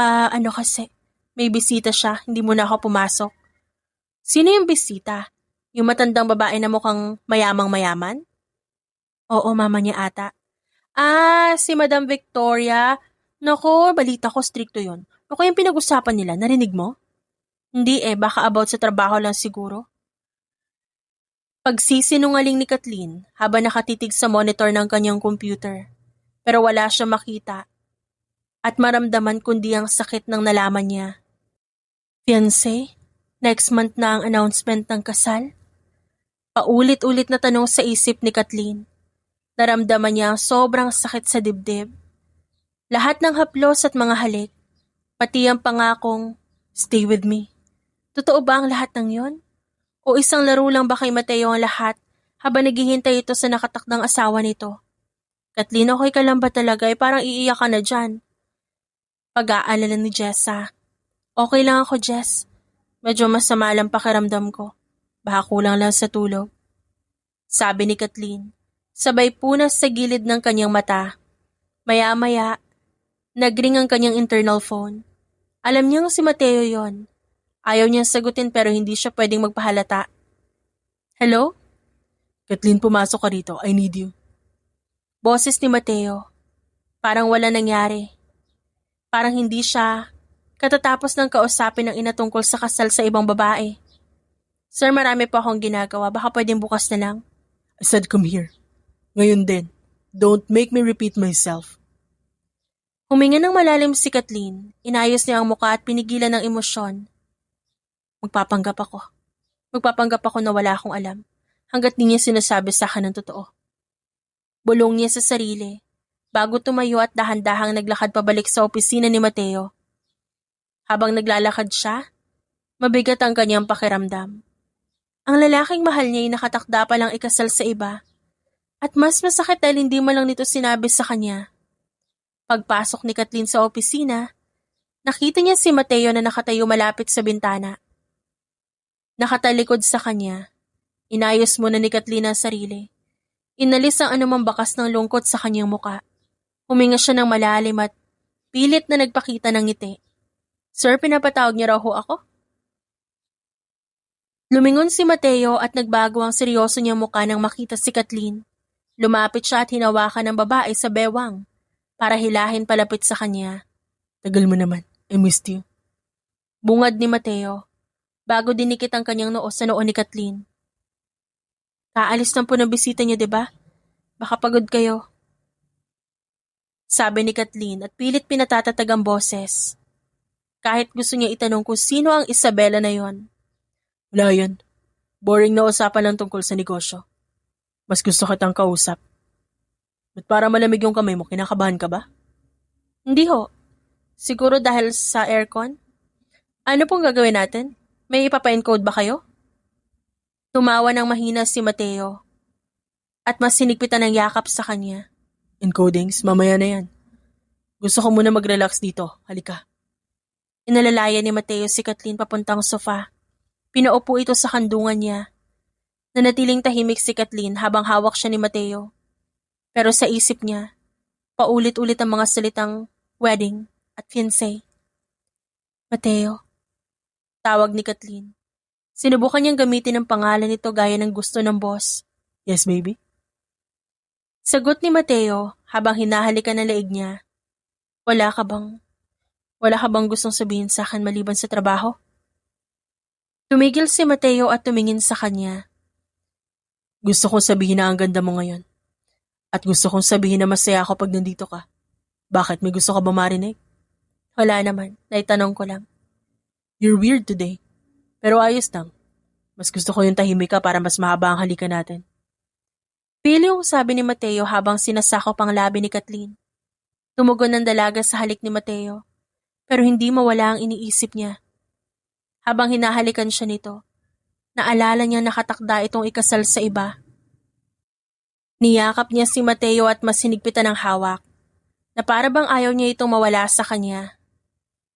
Ano kasi, may bisita siya, hindi mo na ako pumasok. Sino yung bisita? Yung matandang babae na mukhang mayamang-mayaman? Oo, mama niya ata. Si Madam Victoria. Naku, balita ko stricto yun. Ano yung pinag-usapan nila, narinig mo? Hindi baka about sa trabaho lang siguro. Pagsisinungaling ni Kathleen habang nakatitig sa monitor ng kanyang computer. pero wala siya makita at maramdaman kundi ang sakit ng nalaman niya. Fiancé? Next month na ang announcement ng kasal? Paulit-ulit na tanong sa isip ni Kathleen. Naramdaman niya ang sobrang sakit sa dibdib. Lahat ng haplos at mga halik, pati ang pangakong, "Stay with me." Totoo ba ang lahat ng yon? O isang laro lang ba kay Mateo ang lahat habang naghihintay ito sa nakatakdang asawa nito? Kathleen, okay ka lang ba talaga? Parang iiyak ka na dyan. Pag-aalala ni Jessa. Okay lang ako, Jess. Medyo masama lang pakiramdam ko. Baka kulang lang sa tulog. Sabi ni Kathleen, sabay punas sa gilid ng kanyang mata. Maya-maya, nagring ang kanyang internal phone. Alam niyang si Mateo yon. Ayaw niyang sagutin pero hindi siya pwedeng magpahalata. Hello? Kathleen, pumasok ka rito. I need you. Boses ni Mateo. Parang wala nangyari. Parang hindi siya katatapos ng kausapin ng ina tungkol sa kasal sa ibang babae. Sir, marami pa akong ginagawa. Baka pwedeng bukas na lang. I said come here. Ngayon din. Don't make me repeat myself. Huminga ng malalim si Kathleen. Inayos niya ang muka at pinigilan ng emosyon. Magpapanggap ako. Magpapanggap ako na wala akong alam. Hanggat di niya sinasabi sa akin ng totoo. Bulong niya sa sarili. Bago tumayo at dahan-dahang naglakad pabalik sa opisina ni Mateo. Habang naglalakad siya, mabigat ang kanyang pakiramdam. Ang lalaking mahal niya ay nakatakda pa lang ikasal sa iba. At mas masakit dahil hindi man lang nito sinabi sa kanya. Pagpasok ni Kathleen sa opisina, nakita niya si Mateo na nakatayo malapit sa bintana. Nakatalikod sa kanya. Inayos muna ni Kathleen ang sarili. Inalis ang anumang bakas ng lungkot sa kanyang muka. Huminga siya ng malalim at pilit na nagpakita ng ngiti. Sir, pinapatawag niya raw ho ako? Lumingon si Mateo at nagbago ang seryoso niyang muka nang makita si Kathleen. Lumapit siya at hinawakan ng babae sa bewang para hilahin palapit sa kanya. Tagal mo naman. I missed you. Bungad ni Mateo, bago dinikit ang kanyang noo sa noo ni Kathleen. Kaalis lang po ng bisita niyo, diba? Baka pagod kayo. Sabi ni Kathleen at pilit pinatatatag ang boses. Kahit gusto niya itanong kung sino ang Isabela na yon. Wala yan. Boring na usapan lang tungkol sa negosyo. Mas gusto kitang kausap. Ba't para malamig yung kamay mo, kinakabahan ka ba? Hindi ho. Siguro dahil sa aircon? Ano pong gagawin natin? May ipapa-encode ba kayo? Tumawa ng mahina si Mateo at mas sinigpitan ng yakap sa kanya. Encodings, mamaya na yan. Gusto ko muna mag-relax dito. Halika. Inalalaya ni Mateo si Kathleen papuntang sofa. Pinaupo ito sa kandungan niya. Nanatiling tahimik si Kathleen habang hawak siya ni Mateo. Pero sa isip niya, paulit-ulit ang mga salitang wedding at fiancé. Mateo, tawag ni Kathleen. Sinubukan niyang gamitin ang pangalan nito gaya ng gusto ng boss. Yes, baby? Sagot ni Mateo habang hinahalikan ng leeg niya. Wala ka bang gustong sabihin sa akin maliban sa trabaho? Tumigil si Mateo at tumingin sa kanya. Gusto kong sabihin na ang ganda mo ngayon. At gusto kong sabihin na masaya ako pag nandito ka. Bakit? May gusto ka ba marinig? Wala naman, naitanong ko lang. You're weird today. Pero ayos lang. Mas gusto ko yung tahimik ka para mas mahaba ang halikan natin. Pilyong sabi ni Mateo habang sinasakop ang labi ni Kathleen. Tumugon ng dalaga sa halik ni Mateo, pero hindi mawala ang iniisip niya. Habang hinahalikan siya nito, naalala niya nakatakda itong ikasal sa iba. Niyakap niya si Mateo at mas sinigpitan ng hawak, na para bang ayaw niya itong mawala sa kanya.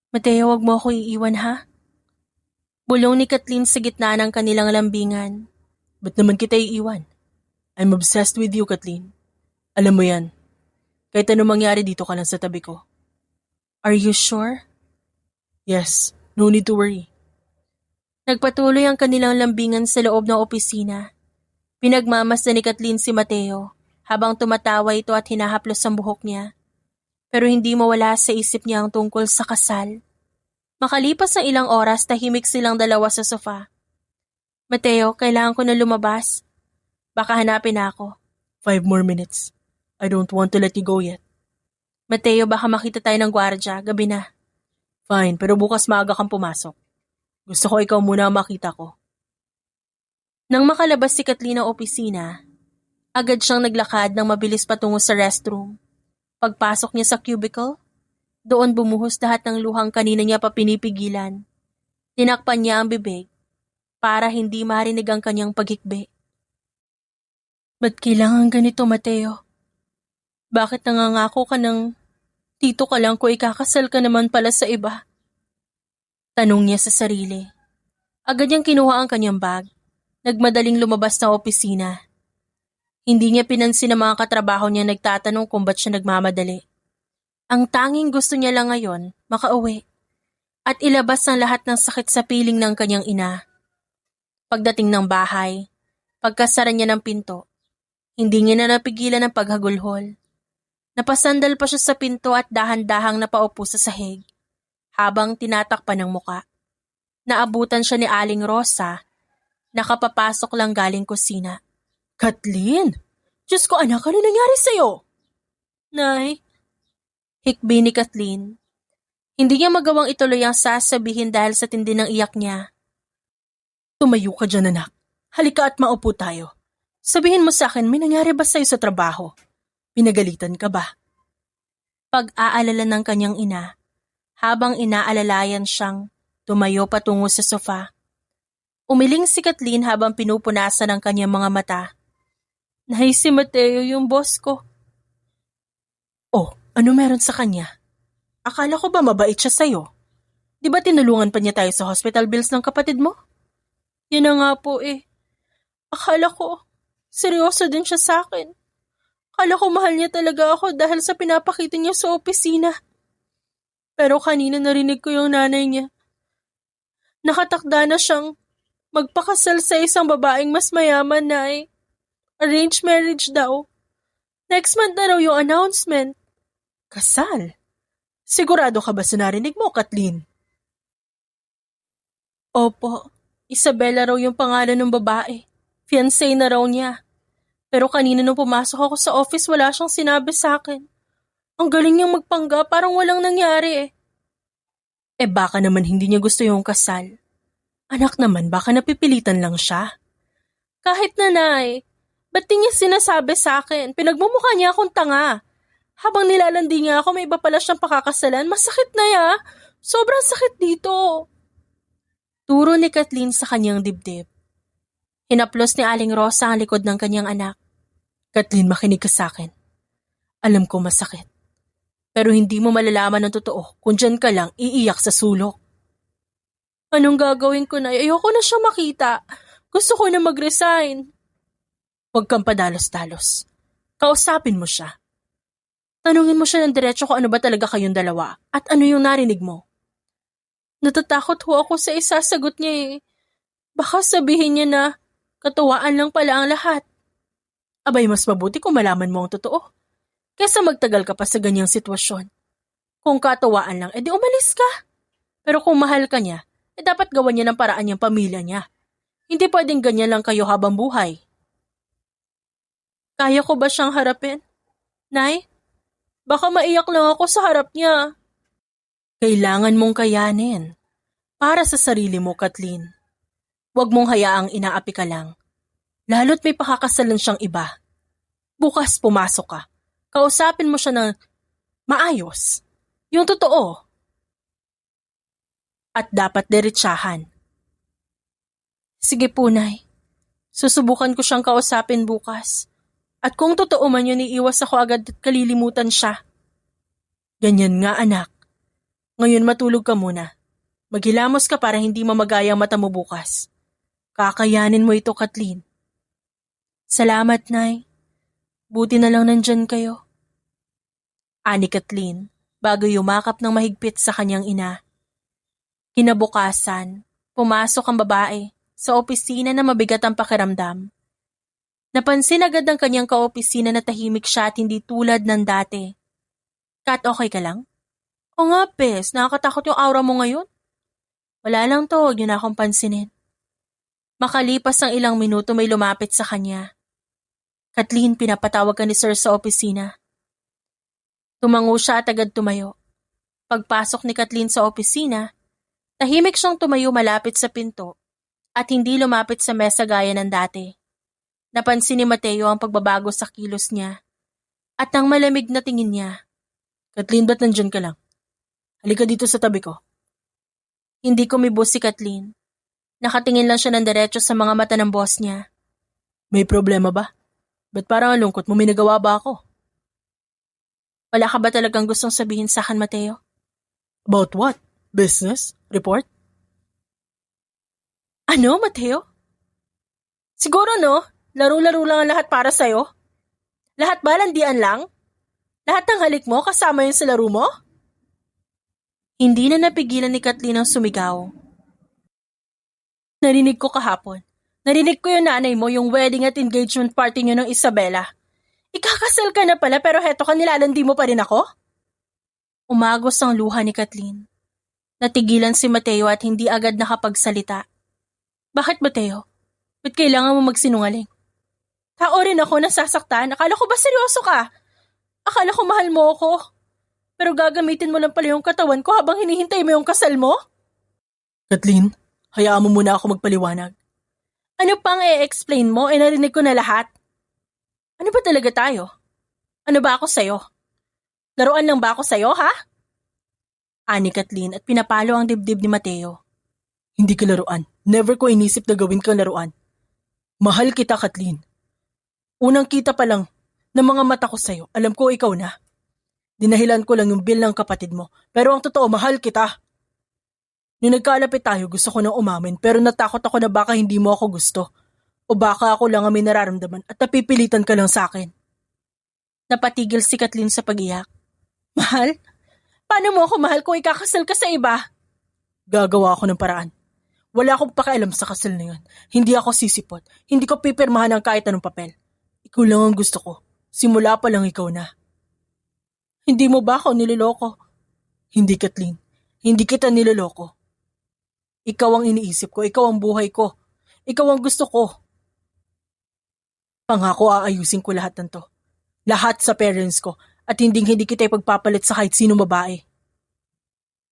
Mateo, wag mo ako iiwan ha? Bulong ni Kathleen sa gitna ng kanilang lambingan. Ba't naman kita iiwan? I'm obsessed with you, Kathleen. Alam mo yan. Kahit anong mangyari dito ka lang sa tabi ko. Are you sure? Yes, no need to worry. Nagpatuloy ang kanilang lambingan sa loob ng opisina. Pinagmamasdan ni Kathleen si Mateo habang tumatawa ito at hinahaplos ang buhok niya. Pero hindi mawala sa isip niya ang tungkol sa kasal. Makalipas ng ilang oras, tahimik silang dalawa sa sofa. Mateo, kailangan ko na lumabas. Baka hanapin ako. 5 more minutes. I don't want to let you go yet. Mateo, baka makita tayo ng gwardya, gabi na. Fine, pero bukas maaga kang pumasok. Gusto ko ikaw muna ang makita ko. Nang makalabas si Kathleen ng opisina, agad siyang naglakad ng mabilis patungo sa restroom. Pagpasok niya sa cubicle, doon bumuhos lahat ng luhang kanina niya pa pinipigilan. Tinakpan niya ang bibig para hindi marinig ang kanyang paghikbi. Ba't kailangan ganito, Mateo? Bakit nangangako ka ng dito ka lang ko ikakasal ka naman pala sa iba? Tanong niya sa sarili. Agad niyang kinuha ang kanyang bag. Nagmadaling lumabas ng opisina. Hindi niya pinansin ang mga katrabaho niya nagtatanong kung ba't siya nagmamadali. Ang tanging gusto niya lang ngayon, makauwi. At ilabas ang lahat ng sakit sa piling ng kanyang ina. Pagdating ng bahay, pagkasara niya ng pinto, hindi niya na napigilan ang paghagulhol. Napasandal pa siya sa pinto at dahan-dahang napaupo sa sahig, habang tinatakpan ng muka. Naabutan siya ni Aling Rosa, nakapapasok lang galing kusina. Kathleen! Diyos ko anak, ano nangyari sa'yo? Nay, hikbi ni Kathleen. Hindi niya magawang ituloy ang sasabihin dahil sa tindi ng iyak niya. Tumayo ka dyan anak. Halika at maupo tayo. Sabihin mo sa akin, may nangyari ba sa'yo sa trabaho? Pinagalitan ka ba? Pag-aalala ng kanyang ina, habang inaalalayan siyang tumayo patungo sa sofa. Umiling si Kathleen habang pinupunasan ang kanyang mga mata. Nay, si Mateo yung boss ko. Oh, ano meron sa kanya? Akala ko ba mabait siya sa'yo? Di ba tinulungan pa niya tayo sa hospital bills ng kapatid mo? Yan na nga po eh. Akala ko, seryoso din siya sa akin. Akala ko mahal niya talaga ako dahil sa pinapakita niya sa opisina. Pero kanina narinig ko yung nanay niya. Nakatakda na siyang magpakasal sa isang babaeng mas mayaman na arranged marriage daw. Next month na raw yung announcement. Kasal? Sigurado ka ba sa narinig mo, Kathleen? Opo, Isabella raw yung pangalan ng babae. Fiancé na raw niya. Pero kanina nung pumasok ako sa office, wala siyang sinabi sa akin. Ang galing niyang magpangga, parang walang nangyari eh. Eh baka naman hindi niya gusto yung kasal. Anak naman, baka napipilitan lang siya. Kahit nanay, ba't di niya sinasabi sa akin? Pinagmumukha niya akong tanga. Habang nilalandi niya ako, may iba pala siyang pakakasalan. Masakit na ya. Sobrang sakit dito. Turo ni Kathleen sa kanyang dibdib. Hinaplos ni Aling Rosa ang likod ng kanyang anak. Kathleen, makinig ka sa akin. Alam ko masakit. Pero hindi mo malalaman ng totoo kung dyan ka lang iiyak sa sulok. Anong gagawin ko na? Ayoko na siya makita. Gusto ko na mag-resign. Huwag kang padalos-dalos. Kausapin mo siya. Tanungin mo siya ng diretso kung ano ba talaga kayong dalawa at ano yung narinig mo. Natatakot ho ako sa isasagot niya eh. Baka sabihin niya na katuwaan lang pala ang lahat. Abay, mas mabuti kung malaman mo ang totoo. Kesa magtagal ka pa sa ganyang sitwasyon. Kung katuwaan lang, edi umalis ka. Pero kung mahal ka niya, dapat gawan niya ng paraan niyang pamilya niya. Hindi pwedeng ganyan lang kayo habang buhay. Kaya ko ba siyang harapin? Nay, baka maiyak lang ako sa harap niya. Kailangan mong kayanin. Para sa sarili mo, Kathleen. Huwag mong hayaang inaapi ka lang. Lalo't may pakakasalan siyang iba. Bukas pumasok ka. Kausapin mo siya ng maayos. Yung totoo. At dapat diretsahan. Sige po, Nay. Susubukan ko siyang kausapin bukas. At kung totoo man yun, iiwas ako agad at kalilimutan siya. Ganyan nga, anak. Ngayon matulog ka muna. Maghilamos ka para hindi mamagaya ang mata mo bukas. Kakayanin mo ito, Kathleen. Salamat, Nay. Buti na lang nandyan kayo. Ani Kathleen, bago yumakap ng mahigpit sa kanyang ina. Kinabukasan, pumasok ang babae sa opisina na mabigat ang pakiramdam. Napansin agad ng kanyang kaopisina na tahimik siya at hindi tulad ng dati. Kat, okay ka lang? O nga, Pes, nakakatakot yung aura mo ngayon. Wala lang to, huwag niyo na akong pansinin. Makalipas ang ilang minuto may lumapit sa kanya. Kathleen, pinapatawag ka ni Sir sa opisina. Tumango siya at agad tumayo. Pagpasok ni Kathleen sa opisina, tahimik siyang tumayo malapit sa pinto at hindi lumapit sa mesa gaya ng dati. Napansin ni Mateo ang pagbabago sa kilos niya at ang malamig na tingin niya. Kathleen, ba't nandyan ka lang? Halika dito sa tabi ko. Hindi kumibos si Kathleen. Nakatingin lang siya ng diretso sa mga mata ng boss niya. May problema ba? Ba't parang alungkot mo? May nagawa ba ako? Wala ka ba talagang gustong sabihin sa akin, Mateo? About what? Business? Report? Ano, Mateo? Siguro no, laro-laro lang ang lahat para sa'yo. Lahat ba landian lang? Lahat ng halik mo kasama yung sa laro mo? Hindi na napigilan ni Kathleen ang sumigaw. Narinig ko kahapon. Narinig ko yung nanay mo, yung wedding at engagement party niyo ng Isabela. Ikakasal ka na pala pero heto ka nilalandi mo pa rin ako? Umagos ang luha ni Kathleen. Natigilan si Mateo at hindi agad nakapagsalita. Bakit, Mateo? Ba't kailangan mo magsinungaling? Tao rin ako, nasasaktan. Akala ko ba seryoso ka? Akala ko mahal mo ako. Pero gagamitin mo lang pala yung katawan ko habang hinihintay mo yung kasal mo? Kathleen, hayaan mo muna ako magpaliwanag. Ano pang i-explain mo? Narinig ko na lahat. Ano ba talaga tayo? Ano ba ako sa'yo? Laruan lang ba ako sa'yo, ha? Ani Kathleen at pinapalo ang dibdib ni Mateo. Hindi ka laruan. Never ko inisip na gawin kang laruan. Mahal kita, Kathleen. Unang kita pa lang ng mga mata ko sa'yo, alam ko ikaw na. Dinahilan ko lang yung bill ng kapatid mo, pero ang totoo, mahal kita. Nung nagkalapit tayo, gusto ko nang umamin, pero natakot ako na baka hindi mo ako gusto. O baka ako lang ang may nararamdaman at napipilitan ka lang sa akin. Napatigil si Kathleen sa pag-iyak. Mahal? Paano mo ako mahal kung ikakasal ka sa iba? Gagawa ako ng paraan. Wala akong pakialam sa kasal na yun. Hindi ako sisipot. Hindi ko pipirmahan ng kahit anong papel. Ikaw lang ang gusto ko. Simula pa lang ikaw na. Hindi mo ba ako niloloko? Hindi, Kathleen. Hindi kita niloloko. Ikaw ang iniisip ko. Ikaw ang buhay ko. Ikaw ang gusto ko. Pangako aayusin ko lahat ng to. Lahat sa parents ko. At hindi kita ipagpapalit sa kahit sino babae.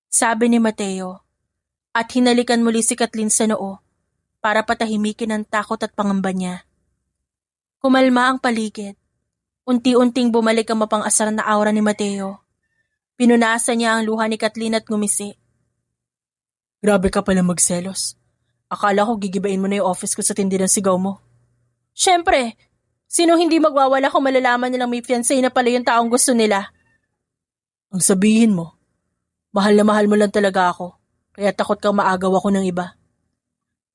Sabi ni Mateo. At hinalikan muli si Kathleen sa noo para patahimikin ang takot at pangamba niya. Kumalma ang paligid. Unti-unting bumalik ang mapang-asar na aura ni Mateo. Pinunasan niya ang luha ni Kathleen at ngumisi. Grabe ka pala magselos. Akala ko gigibain mo na yung office ko sa tindi ng sigaw mo. Siyempre, sino hindi magwawala kung malalaman nilang may fiancé na pala yung taong gusto nila? Ang sabihin mo, mahal na mahal mo lang talaga ako. Kaya takot kang maagaw ako ng iba.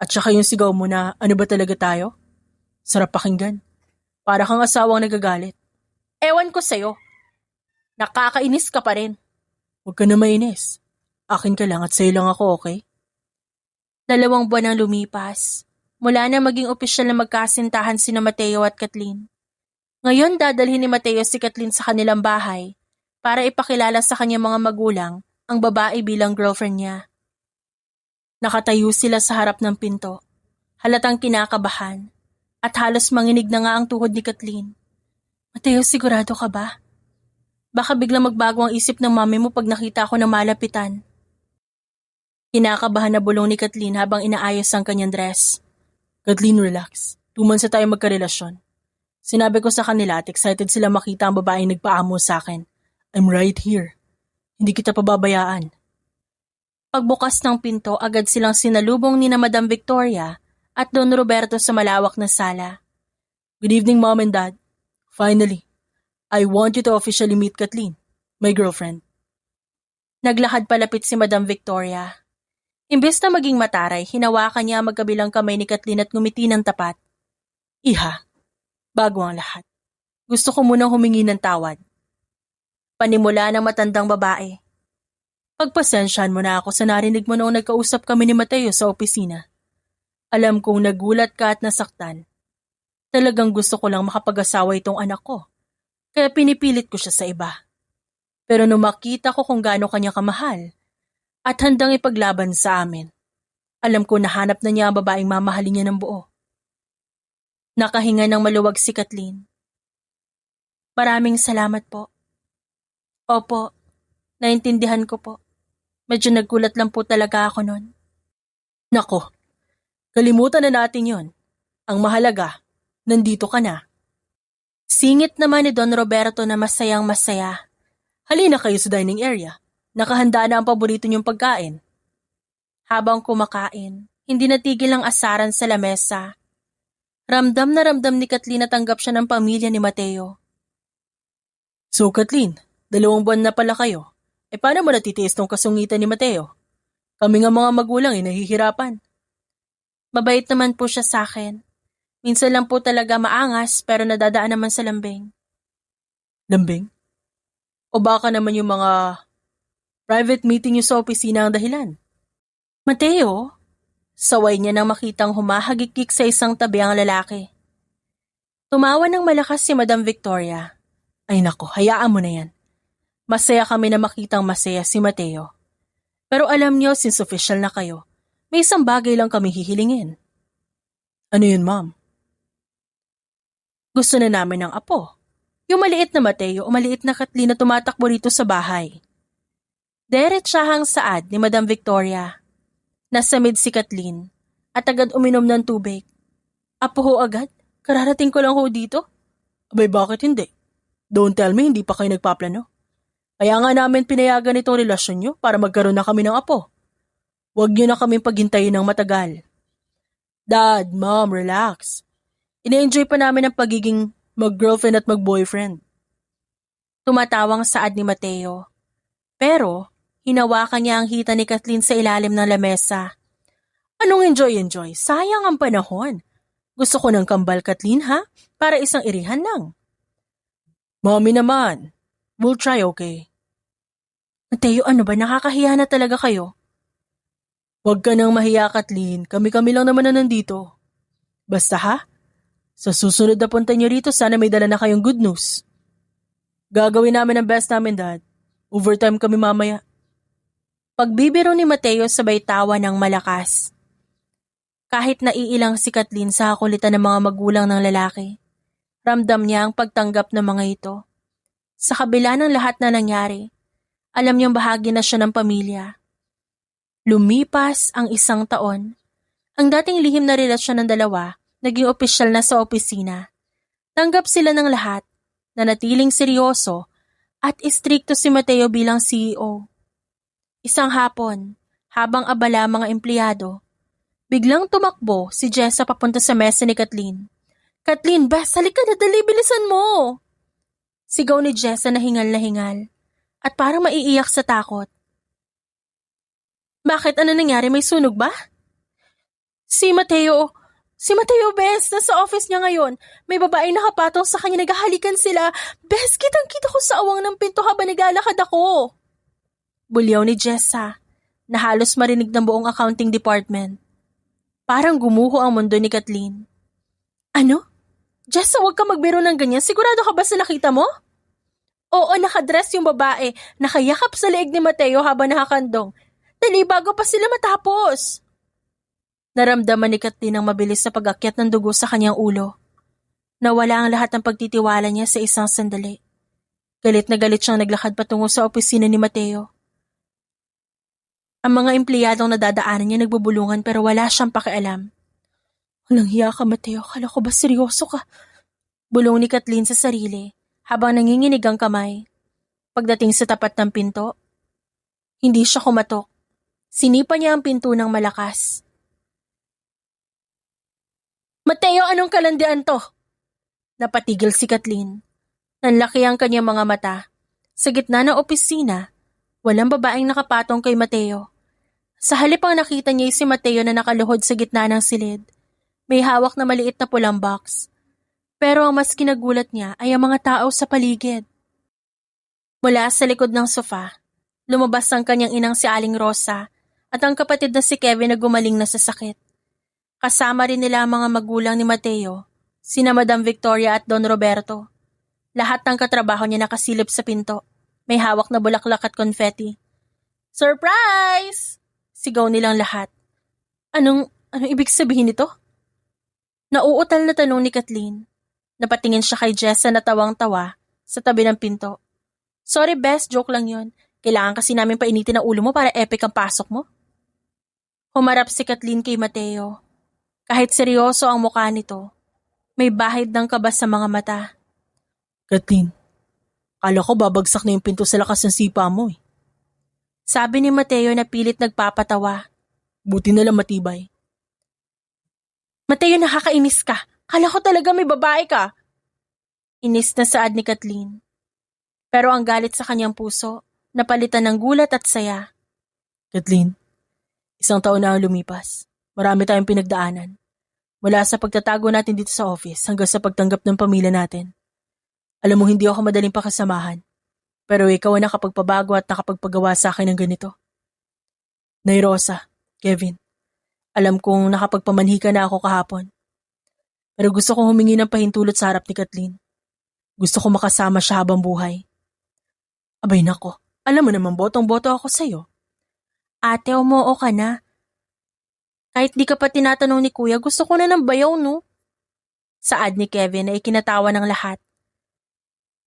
At saka yung sigaw mo na ano ba talaga tayo? Sarap pakinggan. Para kang asawang nagagalit. Ewan ko sa'yo. Nakakainis ka pa rin. Huwag ka na mainis. Akin ka lang at sa'yo lang ako, okay? 2 buwan ang lumipas. Mula na maging opisyal na magkasintahan sina Mateo at Kathleen. Ngayon dadalhin ni Mateo si Kathleen sa kanilang bahay para ipakilala sa kanyang mga magulang ang babae bilang girlfriend niya. Nakatayo sila sa harap ng pinto, halatang kinakabahan, at halos manginig na nga ang tuhod ni Kathleen. Mateo, sigurado ka ba? Baka biglang magbago ang isip ng mami mo pag nakita ko na malapitan. Kinakabahan na bulong ni Kathleen habang inaayos ang kanyang dress. Kathleen, relax. 2 months na tayo magkarelasyon. Sinabi ko sa kanila at excited sila makita ang babaeng nagpaamo sa akin. I'm right here. Hindi kita pababayaan. Pagbukas ng pinto, agad silang sinalubong ni na Madam Victoria at Don Roberto sa malawak na sala. Good evening, Mom and Dad. Finally, I want you to officially meet Kathleen, my girlfriend. Naglakad palapit si Madam Victoria. Imbes na maging mataray, hinawakan niya ang magkabilang kamay ni Kathleen at ngumiti ng tapat. Iha, bago ang lahat. Gusto ko munang humingi ng tawad. Panimula ng matandang babae. Pagpasensyahan mo na ako sa narinig mo noong nagkausap kami ni Mateo sa opisina. Alam kong nagulat ka at nasaktan. Talagang gusto ko lang makapag-asawa itong anak ko. Kaya pinipilit ko siya sa iba. Pero nung makita ko kung gaano kanya kamahal at handang ipaglaban sa amin, alam ko nahanap na niya ang babaeng mamahalin niya ng buo. Nakahinga ng maluwag si Kathleen. Maraming salamat po. Opo, naintindihan ko po. Medyo nagulat lang po talaga ako nun. Nako, kalimutan na natin yon. Ang mahalaga, nandito ka na. Singit naman ni Don Roberto na masayang masaya. Halina kayo sa dining area. Nakahanda na ang paborito niyong pagkain. Habang kumakain, hindi natigil ang asaran sa lamesa. Ramdam na ramdam ni Kathleen na tanggap siya ng pamilya ni Mateo. So Kathleen, 2 buwan na pala kayo. Paano mo natitiis tong kasungitan ni Mateo? Kami nga mga magulang nahihirapan. Mabait naman po siya sa akin. Minsan lang po talaga maangas pero nadadaan naman sa lambing. Lambing? O baka naman yung mga private meeting niyo sa opisina ang dahilan? Mateo? Saway niya nang makitang humahagikik sa isang tabi ang lalaki. Tumawa ng malakas si Madam Victoria. Ay nako, hayaan mo na yan. Masaya kami na makitang masaya si Mateo. Pero alam niyo, since official na kayo, may isang bagay lang kami hihilingin. Ano yun, ma'am? Gusto na namin ng apo. Yung maliit na Mateo o maliit na Kathleen na tumatakbo rito sa bahay. Diretsahang saad ni Madam Victoria. Nasamid si Kathleen at agad uminom ng tubig. Apo ho agad? Kararating ko lang ho dito. Abay bakit hindi? Don't tell me hindi pa kayo nagpaplano. Kaya nga namin pinayagan itong relasyon nyo para magkaroon na kami ng apo. Huwag nyo na kaming paghintayin ng matagal. Dad, Mom, relax. Ina-enjoy pa namin ang pagiging mag-girlfriend at mag-boyfriend. Tumatawang saad ni Mateo. Pero, hinawakan niya ang hita ni Kathleen sa ilalim ng lamesa. Anong enjoy? Sayang ang panahon. Gusto ko ng kambal, Kathleen, ha? Para isang irihan lang. Mommy naman. We'll try, okay? Mateo, ano ba? Nakakahiya na talaga kayo. Huwag ka nang mahiya, Kathleen. Kami-kami lang naman na nandito. Basta ha? Sa susunod na punta niyo rito, sana may dala na kayong good news. Gagawin namin ang best namin, Dad. Overtime kami mamaya. Pagbibiro ni Mateo sabay tawa ng malakas. Kahit naiilang si Kathleen sa kakulitan ng mga magulang ng lalaki, ramdam niya ang pagtanggap ng mga ito. Sa kabila ng lahat na nangyari, alam niyang bahagi na siya ng pamilya. Lumipas ang 1 taon. Ang dating lihim na relasyon ng dalawa, naging opisyal na sa opisina. Tanggap sila ng lahat, na natiling seryoso at istrikto si Mateo bilang CEO. Isang hapon, habang abala mga empleyado, biglang tumakbo si Jessa papunta sa mesa ni Kathleen. Kathleen, bes, halika na, dali, bilisan mo! Sigaw ni Jessa na hingal at parang maiiyak sa takot. Bakit? Ano nangyari? May sunog ba? Si Mateo, bes, nasa office niya ngayon. May babae nakapatong sa kanya, naghahalikan sila. Bes, kitang-kita ko sa awang ng pinto habang naglalakad ako. Bulyaw ni Jessa, na halos marinig ng buong accounting department. Parang gumuho ang mundo ni Kathleen. Ano? Jessa, huwag ka magbiro ng ganyan. Sigurado ka ba sa nakita mo? Oo, nakadress yung babae. Nakayakap sa leeg ni Mateo habang nakakandong. Dali, bago pa sila matapos. Naramdaman ni Kathleen ang mabilis na pag-akyat ng dugo sa kanyang ulo. Nawala ang lahat ng pagtitiwala niya sa isang sandali. Galit na galit siyang naglakad patungo sa opisina ni Mateo. Ang mga empleyadong nadadaanan niya nagbubulungan pero wala siyang pakialam. Walang hiya ka, Mateo. Kala ko ba seryoso ka? Bulong ni Kathleen sa sarili habang nanginginig ang kamay. Pagdating sa tapat ng pinto, hindi siya kumatok. Sinipa niya ang pinto ng malakas. Mateo, anong kalandian to? Napatigil si Kathleen. Nanlaki ang kanyang mga mata. Sa gitna ng opisina, walang babaeng nakapatong kay Mateo. Sa halip ang nakita niya si Mateo na nakaluhod sa gitna ng silid. May hawak na maliit na pulang box. Pero ang mas kinagulat niya ay ang mga tao sa paligid. Mula sa likod ng sofa, lumabas ang kanyang inang si Aling Rosa at ang kapatid na si Kevin na gumaling na sa sakit. Kasama rin nila ang mga magulang ni Mateo, sina Madam Victoria at Don Roberto. Lahat ng katrabaho niya nakasilip sa pinto. May hawak na bulaklak at konfeti. Surprise! Sigaw nilang lahat. Anong ibig sabihin nito? Nauutal na tanong ni Kathleen. Napatingin siya kay Jessa na tawang-tawa sa tabi ng pinto. Sorry best, joke lang yon. Kailangan kasi namin painitin ang ulo mo para epic ang pasok mo. Humarap si Kathleen kay Mateo. Kahit seryoso ang mukha nito, may bahid ng kaba sa mga mata. Kathleen, kala ko babagsak na yung pinto sa lakas ng sipa mo eh. Sabi ni Mateo na pilit nagpapatawa. Buti na lang matibay. Mateo, nakakainis ka. Kala ko talaga may babae ka. Inis na saad ni Kathleen. Pero ang galit sa kanyang puso, napalitan ng gulat at saya. Kathleen, 1 taon na ang lumipas. Marami tayong pinagdaanan. Mula sa pagtatago natin dito sa office hanggang sa pagtanggap ng pamilya natin. Alam mo, hindi ako madaling pakasamahan. Pero ikaw ang nakapagpabago at nakapagpagawa sa akin ng ganito. Nay Rosa, Kevin, alam kong nakapagpamanhi ka na ako kahapon. Pero gusto kong humingi ng pahintulot sa harap ni Kathleen. Gusto ko makasama siya habang buhay. Abay nako, alam mo naman botong-boto ako sa'yo. Ate, umoo ka na. Kahit di ka pa tinatanong ni Kuya, gusto ko na ng bayaw, no? Saad ni Kevin ay kinatawa ng lahat.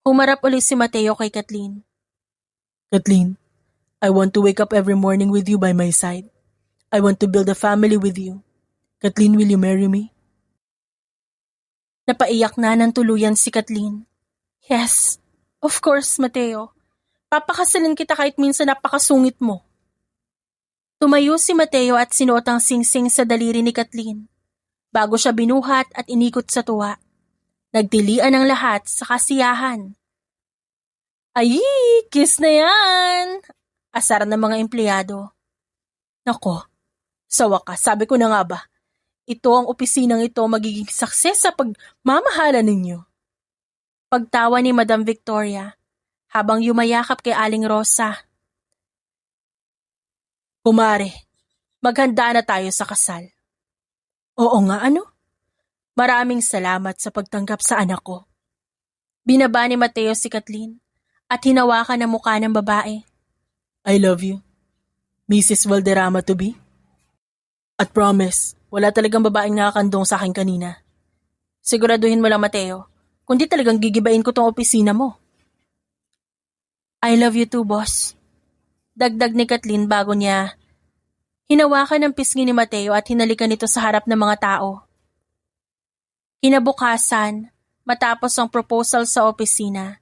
Humarap ulit si Mateo kay Kathleen. Kathleen, I want to wake up every morning with you by my side. I want to build a family with you. Kathleen, will you marry me? Napaiyak na ng tuluyan si Kathleen. Yes, of course, Mateo. Papakasalan kita kahit minsan napakasungit mo. Tumayo si Mateo at sinuot ang singsing sa daliri ni Kathleen. Bago siya binuhat at inikot sa tuwa. Nagtilian ang lahat sa kasiyahan. Ay, kiss na yan! Asar ng mga empleyado. Nako, sa wakas, sabi ko na nga ba, ito ang opisinang ito magiging success sa pagmamahalan ninyo. Pagtawa ni Madam Victoria habang yumayakap kay Aling Rosa. Kumare, maghanda na tayo sa kasal. Oo nga, ano? Maraming salamat sa pagtanggap sa anak ko. Binaba ni Mateo si Kathleen at hinawakan ang mukha ng babae. I love you, Mrs. Valderrama to be. At promise, wala talagang babaeng nakakandong sa akin kanina. Siguraduhin mo lang, Mateo, kundi talagang gigibain ko tong opisina mo. I love you too, boss. Dagdag ni Kathleen bago niya hinawakan ng pisngi ni Mateo at hinalikan nito sa harap ng mga tao. Kinabukasan, matapos ang proposal sa opisina,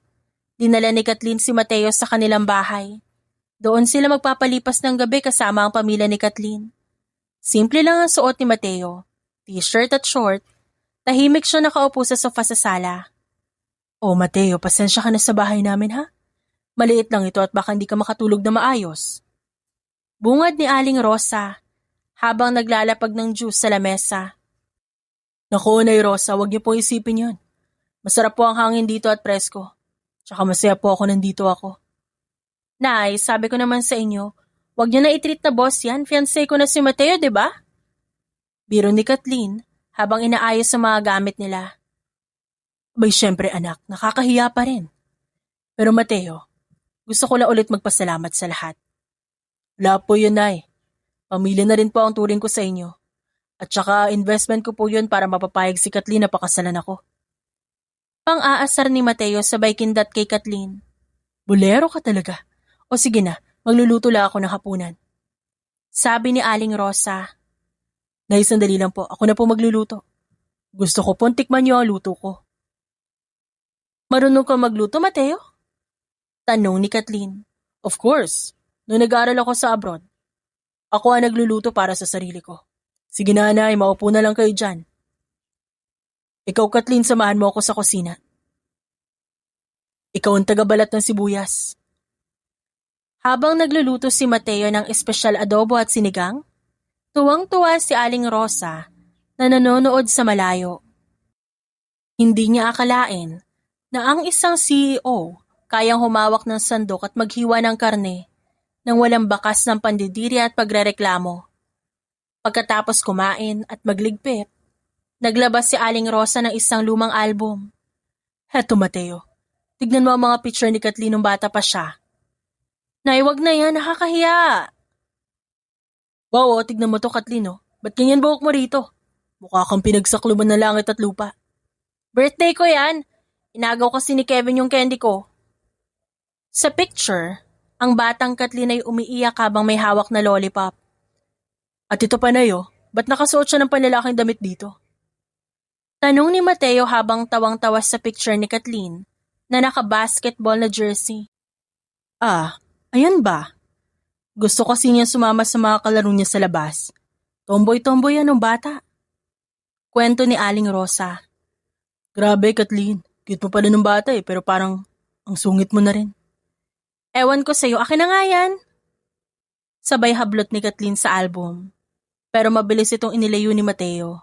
dinala ni Kathleen si Mateo sa kanilang bahay. Doon sila magpapalipas ng gabi kasama ang pamilya ni Kathleen. Simple lang ang suot ni Mateo, t-shirt at short. Tahimik siya nakaupo sa sofa sa sala. Oh Mateo, pasensya ka na sa bahay namin ha? Maliit lang ito at baka hindi ka makatulog na maayos. Bungad ni Aling Rosa habang naglalapag ng juice sa lamesa. Naku, Nay Rosa, wag niyo po isipin yun. Masarap po ang hangin dito at presko. Tsaka masaya po ako nandito ako. Nay, sabi ko naman sa inyo, wag niyo na i-treat na boss yan. Fiancé ko na si Mateo, di ba? Biro ni Kathleen habang inaayos ang mga gamit nila. Abay syempre anak, nakakahiya pa rin. Pero Mateo, gusto ko lang ulit magpasalamat sa lahat. Wala po yun, Nay. Pamilya na rin po ang turing ko sa inyo. At saka investment ko po yun para mapapayag si Kathleen na pakasalan ako. Pang-aasar ni Mateo sabay kindat kay Kathleen. Bolero ka talaga. O sige na, magluluto lang ako ng hapunan. Sabi ni Aling Rosa. Nay, sandali lang po. Ako na po magluluto. Gusto ko pong tikman niyo ang luto ko. Marunong ka magluto, Mateo? Tanong ni Kathleen. Of course. Noong nag-aaral ako sa abroad, ako ang nagluluto para sa sarili ko. Sige na, Nay, maupo na lang kayo dyan. Ikaw, Kathleen, samahan mo ako sa kusina. Ikaw ang tagabalat ng sibuyas. Habang nagluluto si Mateo ng espesyal adobo at sinigang, tuwang-tuwa si Aling Rosa na nanonood sa malayo. Hindi niya akalain na ang isang CEO kayang humawak ng sandok at maghiwa ng karne nang walang bakas ng pandidiri at pagrereklamo. Pagkatapos kumain at magligpit, naglabas si Aling Rosa ng isang lumang album. Heto, Mateo. Tignan mo ang mga picture ni Kathleen nung bata pa siya. Nay, wag na yan, nakakahiya. Wow, tignan mo to, Kathleen, oh. Ba't ganyan buhok mo rito? Mukha kang pinagsakluban ng langit at lupa. Birthday ko yan. Inagaw kasi ni Kevin yung candy ko. Sa picture, ang batang Kathleen ay umiiyak habang may hawak na lollipop. At ito pa na ba't nakasuot siya ng panlalaking damit dito? Tanong ni Mateo habang tawang-tawa sa picture ni Kathleen na naka-basketball na jersey. Ah, ayan ba? Gusto kasi niya sumama sa mga kalaro niya sa labas. Tomboy-tomboy yan ng bata. Kwento ni Aling Rosa. Grabe, Kathleen. Cute mo pala ng bata pero parang ang sungit mo na rin. Ewan ko sa'yo, akin na nga yan. Sabay hablot ni Kathleen sa album. Pero mabilis itong inilayo ni Mateo.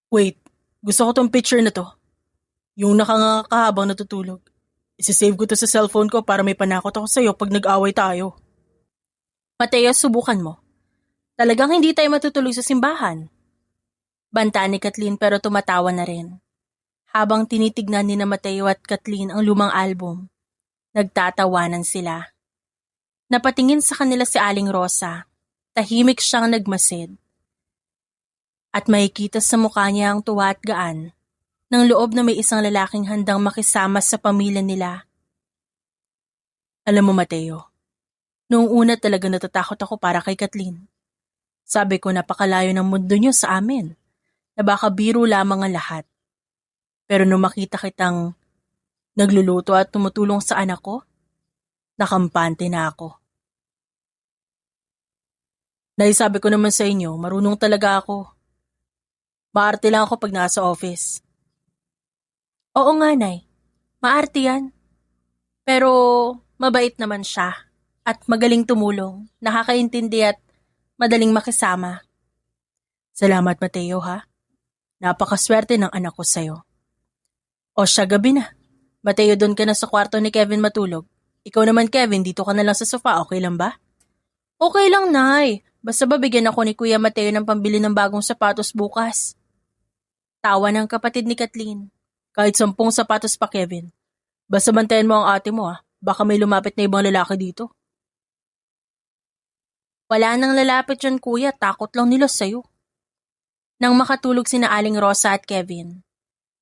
Wait, gusto ko tong picture na to. Yung nakanganga habang natutulog. Isisave ko to sa cellphone ko para may panakot ako sa'yo pag nag-away tayo. Mateo, subukan mo. Talagang hindi tayo matutulog sa simbahan. Banta ni Kathleen pero tumatawa na rin. Habang tinitignan ni na Mateo at Kathleen ang lumang album, nagtatawanan sila. Napatingin sa kanila si Aling Rosa. Tahimik siyang nagmasid. At makikita sa mukha niya ang tuwa at gaan ng loob na may isang lalaking handang makisama sa pamilya nila. Alam mo, Mateo, noong una talaga natatakot ako para kay Kathleen. Sabi ko napakalayo ng mundo niyo sa amin, na baka biro lamang ang lahat. Pero nung makita kitang nagluluto at tumutulong sa anak ko, nakampante na ako. Naisabi ko naman sa inyo, marunong talaga ako. Maarte lang ako pag nasa office. Oo nga, Nay. Maarte yan. Pero mabait naman siya at magaling tumulong, nakakaintindi at madaling makisama. Salamat, Mateo, ha? Napakaswerte ng anak ko sa'yo. O siya, gabi na. Mateo, doon ka na sa kwarto ni Kevin matulog. Ikaw naman, Kevin, dito ka na lang sa sofa, okay lang ba? Okay lang, Nay. Basta ba bigyan ako ni Kuya Mateo ng pambili ng bagong sapatos bukas? Tawa ng kapatid ni Kathleen. Kahit 10 sapatos pa, Kevin. Basta bantayan mo ang ate mo, ha? Baka may lumapit na ibang lalaki dito. Wala nang lalapit yan, Kuya. Takot lang nila sa'yo. Nang makatulog sina Aling Rosa at Kevin,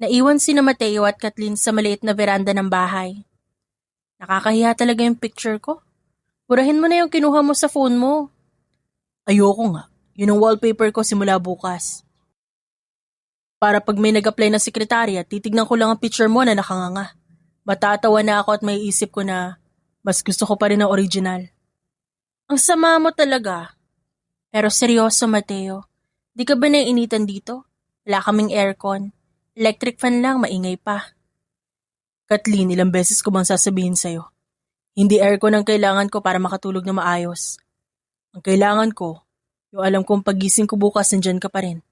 naiwan sina Mateo at Kathleen sa maliit na veranda ng bahay. Nakakahiya talaga yung picture ko. Burahin mo na yung kinuha mo sa phone mo. Ayoko nga. Yun ang wallpaper ko simula bukas. Para pag may nag-apply na sekretarya, titignan ko lang ang picture mo na nakanganga. Matatawa na ako at may isip ko na mas gusto ko pa rin ang original. Ang sama mo talaga. Pero seryoso, Mateo. Di ka ba naiinitan dito? Wala kaming aircon. Electric fan lang, maingay pa. Kathleen, ilang beses ko bang sasabihin sa'yo? Hindi aircon ang kailangan ko para makatulog na maayos. Ang kailangan ko, yung alam kong pagising ko bukas nandyan ka pa rin.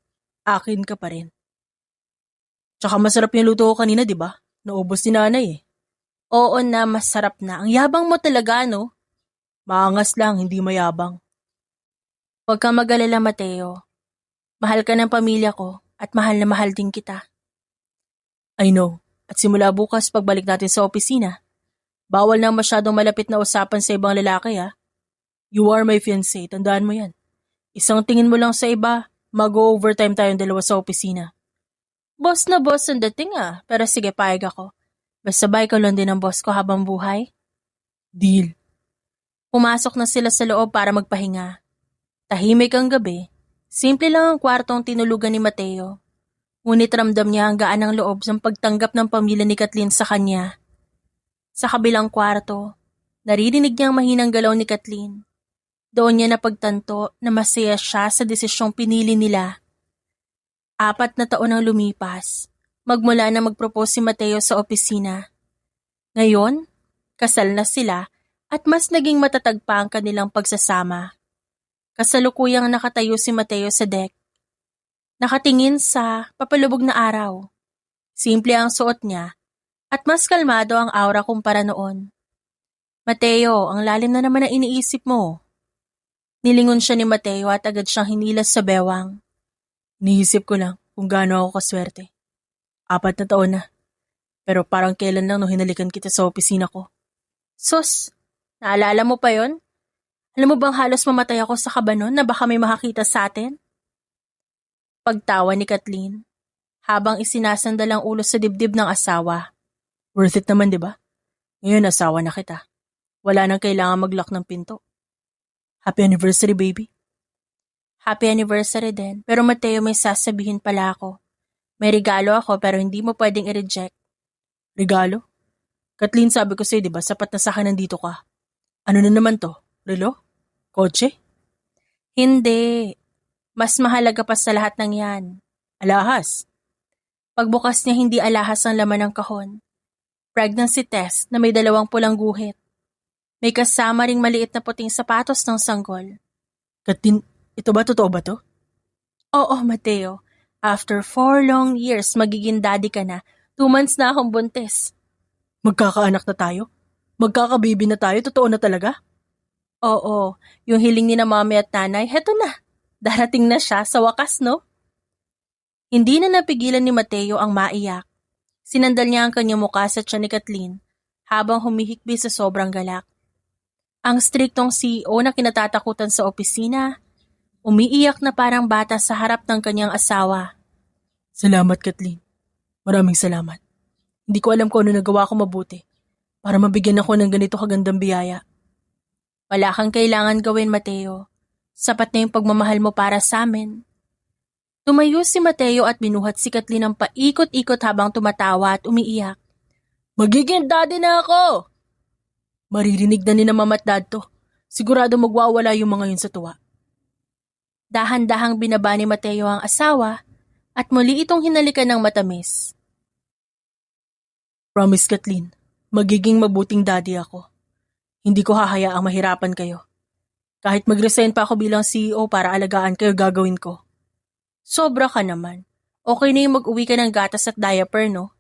Akin ka pa rin. Tsaka masarap yung luto ko kanina, di ba? Naubos ni nanay eh. Oo na, masarap na. Ang yabang mo talaga, no? Maangas lang, hindi mayabang. Huwag kang mag-alala, Mateo. Mahal ka ng pamilya ko at mahal na mahal din kita. I know. At simula bukas pagbalik natin sa opisina, bawal na masyadong malapit na usapan sa ibang lalaki, ha? You are my fiancé, tandaan mo yan. Isang tingin mo lang sa iba, mag-overtime tayong dalawa sa opisina. Boss na boss ang dating pero sige, payag ako. Basta ba ikaw lang din ang boss ko habang buhay? Deal. Pumasok na sila sa loob para magpahinga. Tahimik ang gabi. Simple lang ang kwartong tinulugan ni Mateo. Ngunit ramdam niya ang gaan ng loob sa pagtanggap ng pamilya ni Kathleen sa kanya. Sa kabilang kwarto, naririnig niya ang mahinang galaw ni Kathleen. Doon niya napagtanto na masaya siya sa desisyong pinili nila. 4 na taon ang lumipas, magmula na mag-propose si Mateo sa opisina. Ngayon, kasal na sila at mas naging matatag pa ang kanilang pagsasama. Kasalukuyang nakatayo si Mateo sa deck. Nakatingin sa papalubog na araw. Simple ang suot niya at mas kalmado ang aura kumpara noon. Mateo, ang lalim na naman ang iniisip mo. Nilingon siya ni Mateo at agad siyang hinilas sa bewang. Iniisip ko lang kung gaano ako kaswerte. 4 na taon na. Pero parang kailan lang nung hinalikan kita sa opisina ko. Sus, naalala mo pa yon? Alam mo bang halos mamatay ako sa kaba nun na baka may makakita sa atin? Pagtawa ni Kathleen, habang isinasandal ang ulo sa dibdib ng asawa. Worth it naman, di ba? Ngayon asawa na kita. Wala nang kailangan mag-lock ng pinto. Happy anniversary, baby. Happy anniversary din. Pero Mateo, may sasabihin pala ako. May regalo ako pero hindi mo pwedeng i-reject. Regalo? Kathleen, sabi ko sa'yo, di ba, sapat na sa akin nandito ka. Ano na naman to? Relo? Kotse? Hindi. Mas mahalaga pa sa lahat ng yan. Alahas? Pagbukas niya hindi alahas ang laman ng kahon. Pregnancy test na may 2 pulang guhit. May kasama ring maliit na puting sapatos ng sanggol. Kathleen, ito ba? Totoo ba to? Oo, Mateo. After 4 long years, magiging daddy ka na. 2 months na akong buntis. Magkakaanak na tayo? Magkakababy na tayo? Totoo na talaga? Oo, yung hiling ni na mami at nanay, heto na. Darating na siya sa wakas, no? Hindi na napigilan ni Mateo ang maiyak. Sinandal niya ang kanyang mukha sa tiyan ni Kathleen habang humihikbi sa sobrang galak. Ang striktong CEO na kinatatakutan sa opisina, umiiyak na parang bata sa harap ng kanyang asawa. Salamat, Kathleen. Maraming salamat. Hindi ko alam kung ano nagawa ko mabuti para mabigyan ako ng ganito kagandang biyaya. Wala kang kailangan gawin, Mateo. Sapat na yung pagmamahal mo para sa amin. Tumayo si Mateo at binuhat si Kathleen ng paikot-ikot habang tumatawa at umiiyak. Magiging daddy na ako! Maririnig na ni na mama at dad to. Sigurado magwawala yung mga yun sa tuwa. Dahan-dahang binaba ni Mateo ang asawa at muli itong hinalikan ng matamis. Promise, Kathleen, magiging mabuting daddy ako. Hindi ko hahayaang mahirapan kayo. Kahit mag-resign pa ako bilang CEO para alagaan kayo, gagawin ko. Sobra ka naman. Okay na yung mag-uwi ka ng gatas at diaper, no?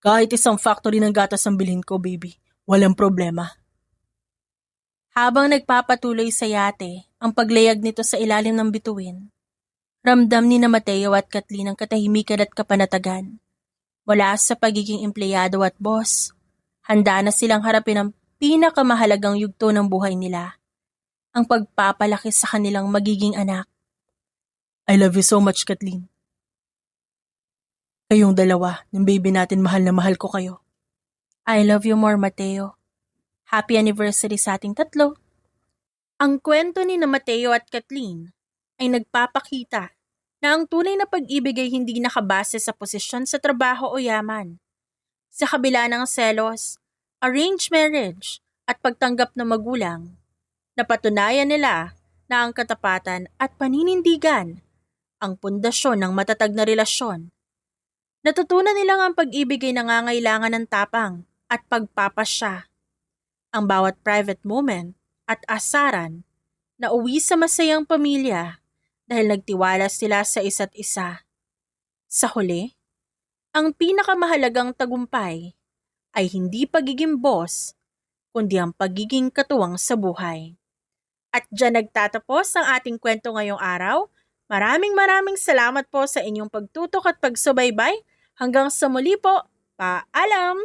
Kahit isang factory ng gatas ang bilhin ko, baby. Walang problema. Habang nagpapatuloy sa yate, ang paglayag nito sa ilalim ng bituin, ramdam ni na Mateo at Kathleen ang katahimikan at kapanatagan. Wala sa pagiging empleyado at boss, handa na silang harapin ang pinakamahalagang yugto ng buhay nila, ang pagpapalaki sa kanilang magiging anak. I love you so much, Kathleen. Kayong dalawa, ng baby natin, mahal na mahal ko kayo. I love you more, Mateo. Happy anniversary sa ating tatlo. Ang kwento ni na Mateo at Kathleen ay nagpapakita na ang tunay na pag-ibig ay hindi nakabase sa posisyon sa trabaho o yaman. Sa kabila ng selos, arranged marriage at pagtanggap ng magulang, napatunayan nila na ang katapatan at paninindigan ang pundasyon ng matatag na relasyon. Natutunan nilang ang pag-ibig ay nangangailangan ng tapang at pagpapasya. Ang bawat private moment at asaran na uwi sa masayang pamilya dahil nagtiwala sila sa isa't isa. Sa huli, ang pinakamahalagang tagumpay ay hindi pagiging boss, kundi ang pagiging katuwang sa buhay. At dyan nagtatapos ang ating kwento ngayong araw. Maraming salamat po sa inyong pagtutok at pagsubaybay. Hanggang sa muli po, paalam!